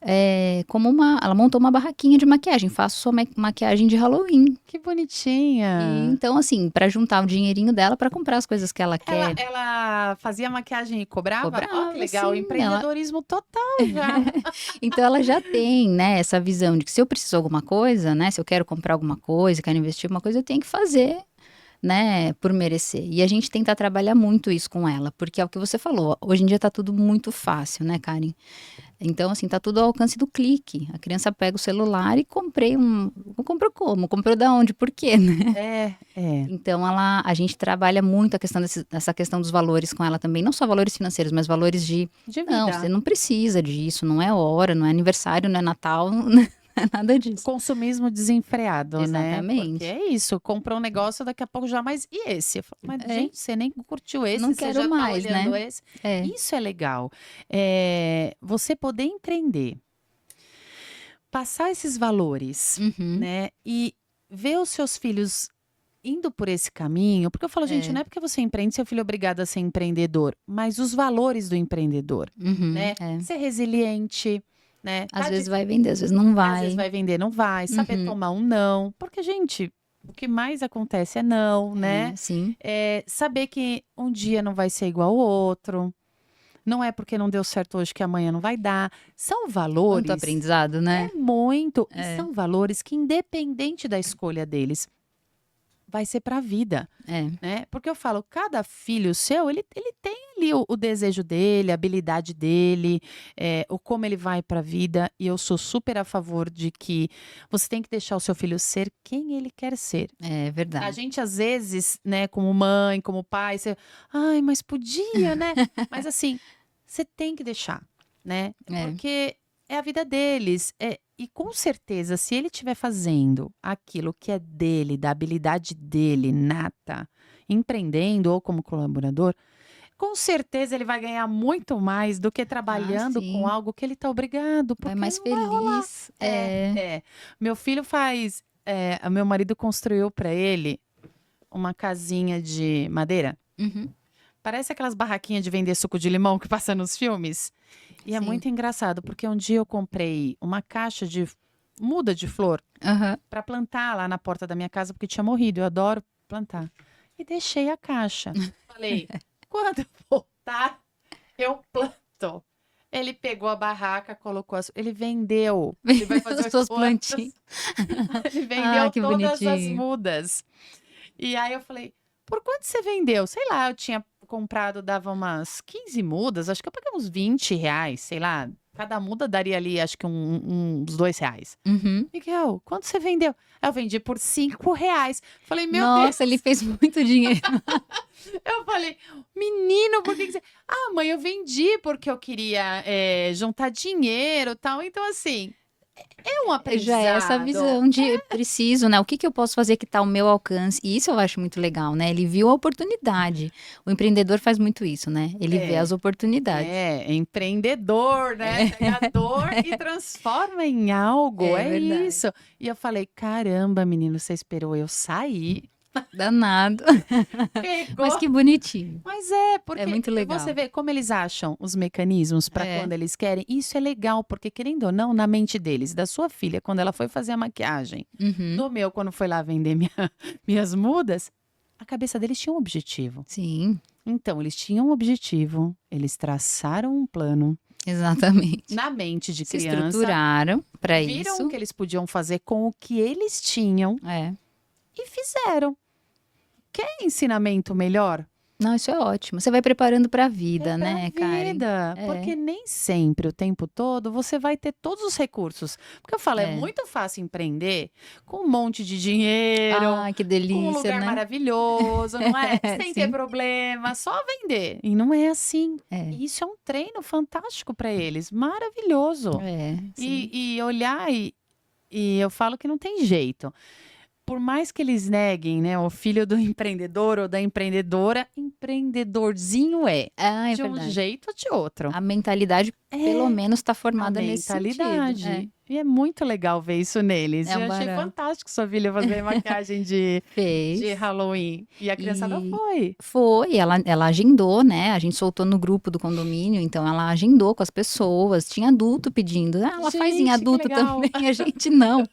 ela montou uma barraquinha de maquiagem, faço sua maquiagem de Halloween. Que E bonitinha. então, assim, para juntar o dinheirinho dela para comprar as coisas que ela Ela, quer, ela fazia maquiagem e cobrava? Ó, que cobrava, legal. sim, ela, Empreendedorismo total já. então ela já tem, né, essa visão de que se eu preciso de alguma coisa, né, se eu quero comprar alguma coisa, quero investir em alguma coisa, eu tenho que fazer, né, por merecer. E a gente tenta trabalhar muito isso com ela, porque é o que você falou, hoje em dia tá tudo muito fácil, né, Karen? Então, assim, tá tudo ao alcance do clique. A criança pega o celular e comprou como? Comprou da onde? Por quê, né? É. Então, a gente trabalha muito a questão essa questão dos valores com ela também, não só valores financeiros, mas valores De não, você vida. não precisa disso, não é hora, não é aniversário, não é Natal, não é nada disso. Consumismo desenfreado, né? Porque Exatamente. é isso, comprou um negócio, daqui a pouco já mais. E esse? Eu falo, mas, É, gente, você nem curtiu esse, não você quero já tá mais, olhando né? esse. É. Isso é legal. Você poder empreender, passar esses valores, Uhum. né? E ver os seus filhos indo por esse caminho, porque eu falo, gente, É. não é porque você empreende, seu filho é obrigado a ser empreendedor, mas os valores do empreendedor, Uhum. né? É. Ser resiliente, né? Às vezes vai vender, às vezes não Às vezes vai. vai vender, não vai, saber Uhum. tomar um não, porque, gente, o que mais acontece é não, né? Sim. Saber que um dia não vai ser igual ao outro. Não é porque não deu certo hoje que amanhã não vai dar. São Quanto valores, aprendizado, né? muito, e É. são valores que, independente da escolha deles, vai ser para a vida, É. né? Porque eu falo, cada filho seu, ele tem ali o desejo dele, a habilidade dele, o como ele vai para a vida. E eu sou super a favor de que você tem que deixar o seu filho ser quem ele quer ser. É A verdade. gente, às vezes, né, como mãe, como pai, você, ai, mas podia, né? Mas assim, você tem que deixar, né? É. Porque é a vida deles. E com certeza, se ele estiver fazendo aquilo que é dele, da habilidade dele, nata, empreendendo ou como colaborador, com certeza ele vai ganhar muito mais do que trabalhando com Sim. algo que ele está obrigado, Vai porque mais não vai rolar. feliz. É. Meu filho faz. Meu marido construiu para ele uma casinha de madeira. Uhum. Parece aquelas barraquinhas de vender suco de limão que passa nos filmes. E é Sim. muito engraçado, porque um dia eu comprei uma caixa de muda de flor Aham. para plantar lá na porta da minha casa, porque tinha morrido. Eu adoro plantar. E deixei a caixa. Falei, quando eu voltar, eu planto. Ele pegou a barraca, colocou ele vendeu. Ele vai fazer As suas 8 plantinhas. Ele vendeu Que todas as bonitinho. mudas. E aí eu falei, por quanto você vendeu? Sei lá, eu tinha comprado, dava umas 15 mudas, acho que eu paguei uns R$ 20, sei lá. Cada muda daria ali, acho que uns R$ 2. Uhum. Miguel, quanto você vendeu? Eu vendi por R$ 5. Falei, meu Nossa, ele fez muito dinheiro. Deus. Eu falei, menino, por que você... Ah, mãe, eu vendi porque eu queria juntar dinheiro e tal. Então, assim, é um aprendizado. Já é essa visão de preciso, né? O que eu posso fazer que está ao meu alcance? E isso eu acho muito legal, né? Ele viu a oportunidade. O empreendedor faz muito isso, né? Ele vê as oportunidades. Empreendedor, né? Pega a dor e transforma em algo. É É verdade. isso. E eu falei, caramba, menino, você esperou eu sair. Danado. Pegou. Mas que bonitinho. Mas porque É muito legal. você vê como eles acham os mecanismos para quando eles querem. Isso é legal, porque querendo ou não, na mente deles, da sua filha, quando ela foi fazer a maquiagem, Uhum. do meu, quando foi lá vender minhas mudas, a cabeça deles tinha um objetivo. Sim, Então, eles tinham um objetivo, eles traçaram um plano exatamente. na mente de Se criança, estruturaram para viram isso. o que eles podiam fazer com o que eles tinham É. e fizeram. Quer ensinamento melhor? Não, isso é ótimo. Você vai preparando para a vida, né, Pra Karen? vida, porque nem sempre, o tempo todo, você vai ter todos os recursos. Porque eu falo, é muito fácil empreender com um monte de dinheiro, Ai, que com um delícia, lugar né? maravilhoso, não é? Sem ter Sim. problema, só vender. E não é assim. É. Isso é um treino fantástico para eles, maravilhoso. Sim. E olhar e eu falo que não tem jeito. Por mais que eles neguem, né, o filho do empreendedor ou da empreendedora, empreendedorzinho Ah, é de um verdade. jeito ou de outro. A mentalidade, pelo menos, está formada A nesse sentido. mentalidade. E é muito legal ver isso neles. É um Eu achei barato. fantástico sua filha fazer maquiagem de Fez. Halloween. E a criançada E- foi. Foi, ela agendou, né? A gente soltou no grupo do condomínio, então ela agendou com as pessoas. Tinha adulto pedindo. Ah, ela faz em Gente, que adulto legal. também. A gente não.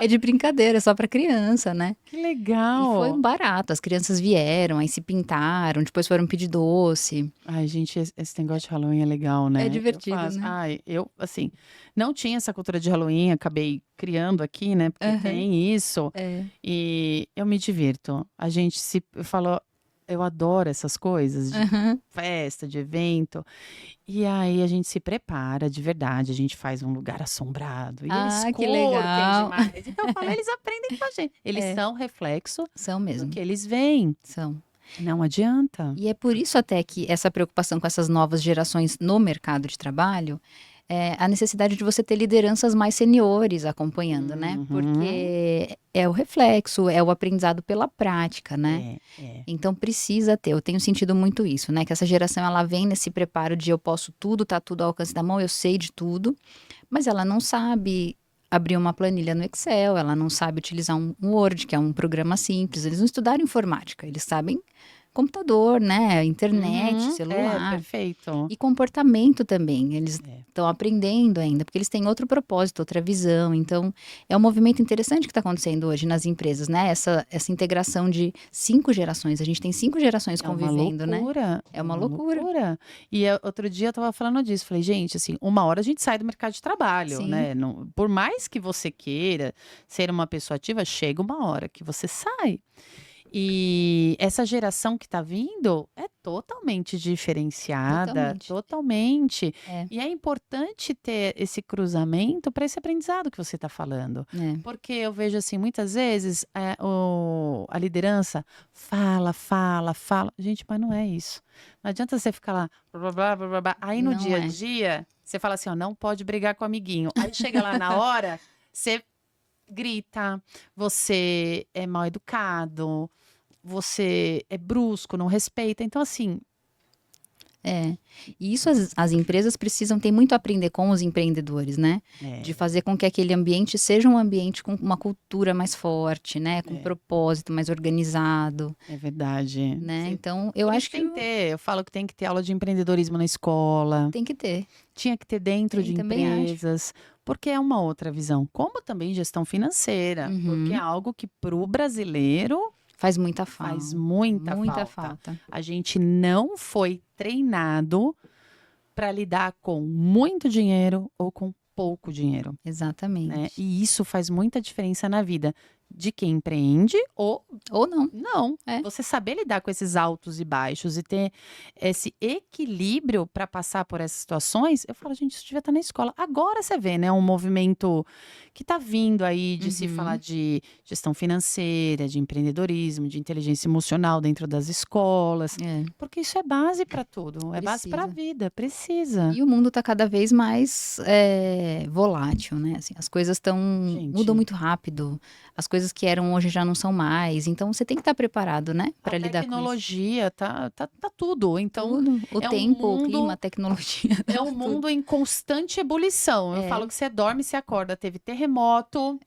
É de brincadeira, é só para criança, né? Que legal. E foi um barato. As crianças vieram, aí se pintaram, depois foram pedir doce. Ai, gente, esse negócio de Halloween é legal, né? É divertido, Eu faço. né? Ai, eu, assim, não tinha essa cultura de Halloween, acabei criando aqui, né? Porque Aham. tem isso. É. E eu me divirto. A gente falou, eu adoro essas coisas de Aham. festa, de evento. E aí a gente se prepara de verdade, a gente faz um lugar assombrado. E eles Que curtem legal. demais. Então eu falo, eles aprendem com a gente. Eles são reflexo São do mesmo. que eles veem. São. Não adianta. E é por isso até que essa preocupação com essas novas gerações no mercado de trabalho é a necessidade de você ter lideranças mais seniores acompanhando, né? Uhum. Porque é o reflexo, é o aprendizado pela prática, né? É. Então precisa ter. Eu tenho sentido muito isso, né? Que essa geração ela vem nesse preparo de eu posso tudo, tá tudo ao alcance da mão, eu sei de tudo, mas ela não sabe abrir uma planilha no Excel, ela não sabe utilizar um Word, que é um programa simples. Eles não estudaram informática, eles sabem computador, né? Internet, Uhum, celular. perfeito. E comportamento também, eles É. estão aprendendo ainda, porque eles têm outro propósito, outra visão. Então, é um movimento interessante que está acontecendo hoje nas empresas, né? Essa integração de 5 gerações. A gente tem 5 gerações É uma convivendo, né? loucura, É uma loucura. E outro dia eu estava falando disso, falei, gente, assim, uma hora a gente sai do mercado de trabalho, Sim. né? Por mais que você queira ser uma pessoa ativa, chega uma hora que você sai. E essa geração que está vindo é totalmente diferenciada, Totalmente. totalmente. É, E é importante ter esse cruzamento para esse aprendizado que você está falando. é. Porque eu vejo assim, muitas vezes a liderança fala, fala, fala. Gente, mas não é isso. Não adianta você ficar lá, blá, blá, blá, blá, blá. Aí no Não dia a é. dia, você fala assim, ó, não pode brigar com o amiguinho. Aí chega lá na hora, você grita, você é mal educado, você é brusco, não respeita. Então, assim, É. E isso as empresas precisam, tem muito a aprender com os empreendedores, né? De fazer com que aquele ambiente seja um ambiente com uma cultura mais forte, né? Com propósito, mais organizado, é verdade. né? Sim. Então, eu Por acho isso que tem que ter, eu falo que tem que ter aula de empreendedorismo na escola, tem que ter. tinha que ter dentro Tem, de também acho. empresas, porque é uma outra visão. Como também gestão financeira, porque é Uhum. algo que para o brasileiro Faz muita falta. faz muita Muita falta. falta. A gente não foi treinado para lidar com muito dinheiro ou com pouco dinheiro, né? Exatamente. E isso faz muita diferença na vida de quem empreende ou Ou não. não. É. Você saber lidar com esses altos e baixos e ter esse equilíbrio para passar por essas situações, eu falo, gente, isso devia estar na escola. Agora você vê, né, um movimento que está vindo aí de se falar de gestão financeira, de empreendedorismo, de inteligência emocional dentro das escolas, É. porque isso é base para tudo, é base para a Precisa. vida, precisa. E o mundo está cada vez mais volátil, né? Assim, as coisas Gente. mudam muito rápido. As coisas que eram hoje já não são mais. Então você tem que estar preparado, né? Para A lidar com isso. tecnologia, tá tudo. Então, Tudo. O é um tempo, o mundo- clima, a tecnologia. é um mundo em constante ebulição. Eu É. falo que você dorme, você acorda. Teve terremoto,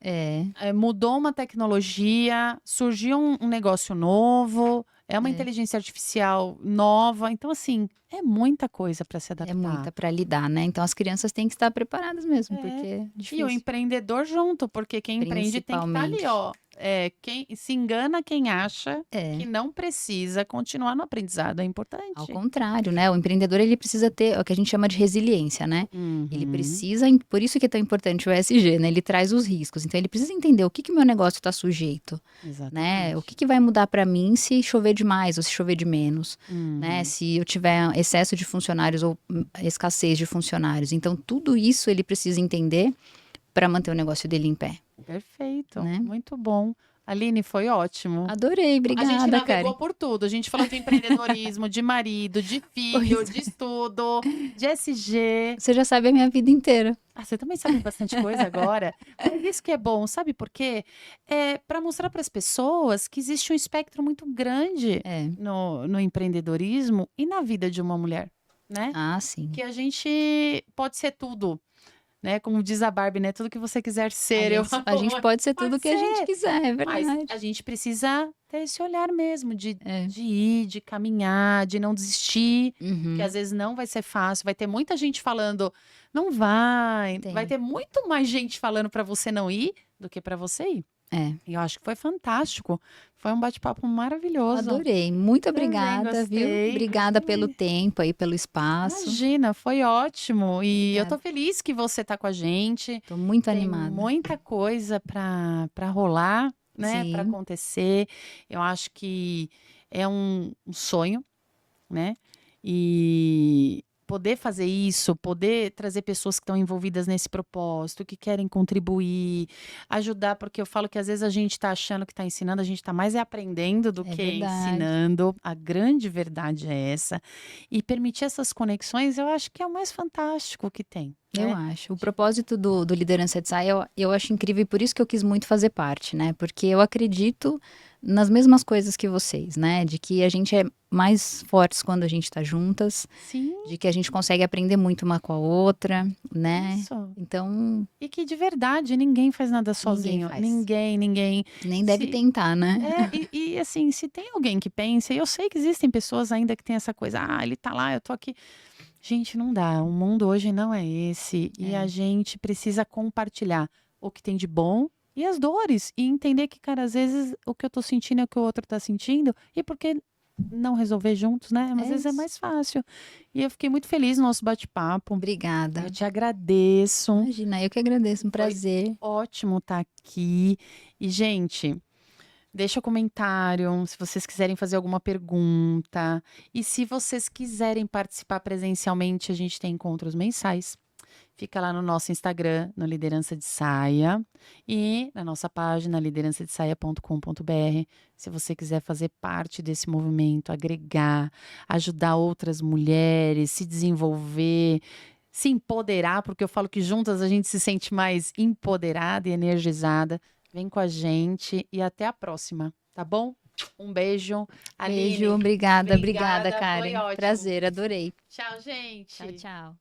mudou uma tecnologia, surgiu um negócio novo, é uma É. inteligência artificial nova. Então, assim, é muita coisa para se adaptar. É muita para lidar, né? Então as crianças têm que estar preparadas mesmo, É. porque é E o difícil. empreendedor junto, porque quem empreende tem que estar ali, ó. Quem se engana quem acha que não precisa continuar no aprendizado, é importante. Ao contrário, né? O empreendedor ele precisa ter o que a gente chama de resiliência, né? Ele Uhum. precisa, por isso que é tão importante o ESG, né? Ele traz os riscos. Então ele precisa entender o que meu negócio está sujeito, né? Exatamente. O que vai mudar para mim se chover demais ou se chover de menos, né? Se eu tiver excesso de funcionários ou escassez de funcionários. Então tudo isso ele precisa entender para manter o negócio dele em pé. Perfeito, Né? muito bom. Aline, foi ótimo. Adorei, A gente obrigada, navegou Karen. por tudo. A gente falou de empreendedorismo, de marido, de filho, Pois de estudo, de SG. Você já sabe a minha vida inteira. Ah, você também sabe bastante coisa agora. Mas isso que é bom, sabe por quê? É para mostrar para as pessoas que existe um espectro muito grande no empreendedorismo e na vida de uma mulher, né? Ah, sim. Que a gente pode ser tudo, né? Como diz a Barbie, né? Tudo que você quiser ser. A gente pode ser tudo Pode que a gente ser. quiser, é Mas verdade. a gente precisa ter esse olhar mesmo de ir, de caminhar, de não desistir, que às vezes não vai ser fácil. Vai ter muita gente falando, não vai. Tem. Vai ter muito mais gente falando para você não ir do que para você ir. E eu acho que foi fantástico. Foi um bate-papo maravilhoso. Adorei. Muito Também obrigada, viu? gostei. Obrigada pelo tempo aí, pelo espaço. Imagina, foi ótimo. E eu Obrigada. tô feliz que você tá com a gente. Tô muito Tem animada. muita coisa para rolar, né? Sim. Para acontecer. Eu acho que é um sonho, né? E poder fazer isso, poder trazer pessoas que estão envolvidas nesse propósito, que querem contribuir, ajudar, porque eu falo que às vezes a gente está achando que está ensinando, a gente está mais aprendendo do É que verdade. ensinando. A grande verdade é essa. E permitir essas conexões, eu acho que é o mais fantástico que tem. Eu acho. O propósito do Liderança de Saia, eu acho incrível e por isso que eu quis muito fazer parte, né? Porque eu acredito nas mesmas coisas que vocês, né? De que a gente é mais fortes quando a gente tá juntas, Sim, de que a gente consegue aprender muito uma com a outra, né? isso. Então, E que de verdade ninguém faz nada sozinho. faz. Ninguém. nem deve Se- tentar, né? e assim, se tem alguém que pensa, e eu sei que existem pessoas ainda que têm essa coisa, ele tá lá, eu tô aqui. Gente, não dá. O mundo hoje não é esse. E a gente precisa compartilhar o que tem de bom e as dores. E entender que, cara, às vezes o que eu tô sentindo é o que o outro tá sentindo. E por que não resolver juntos, né? Às vezes é isso. mais fácil. E eu fiquei muito feliz no nosso bate-papo. Obrigada. Eu te agradeço. Imagina, eu que agradeço, um prazer. Ótimo estar aqui. E, gente, deixa o comentário se vocês quiserem fazer alguma pergunta. E se vocês quiserem participar presencialmente, a gente tem encontros mensais. Fica lá no nosso Instagram, no Liderança de Saia, e na nossa página liderançadesaia.com.br. Se você quiser fazer parte desse movimento, agregar, ajudar outras mulheres, se desenvolver, se empoderar, porque eu falo que juntas a gente se sente mais empoderada e energizada. Vem com a gente e até a próxima, tá bom? Um beijo. Aline, Beijo, obrigada, obrigada, foi Karen. ótimo. Prazer, adorei. Tchau, gente. Tchau, tchau.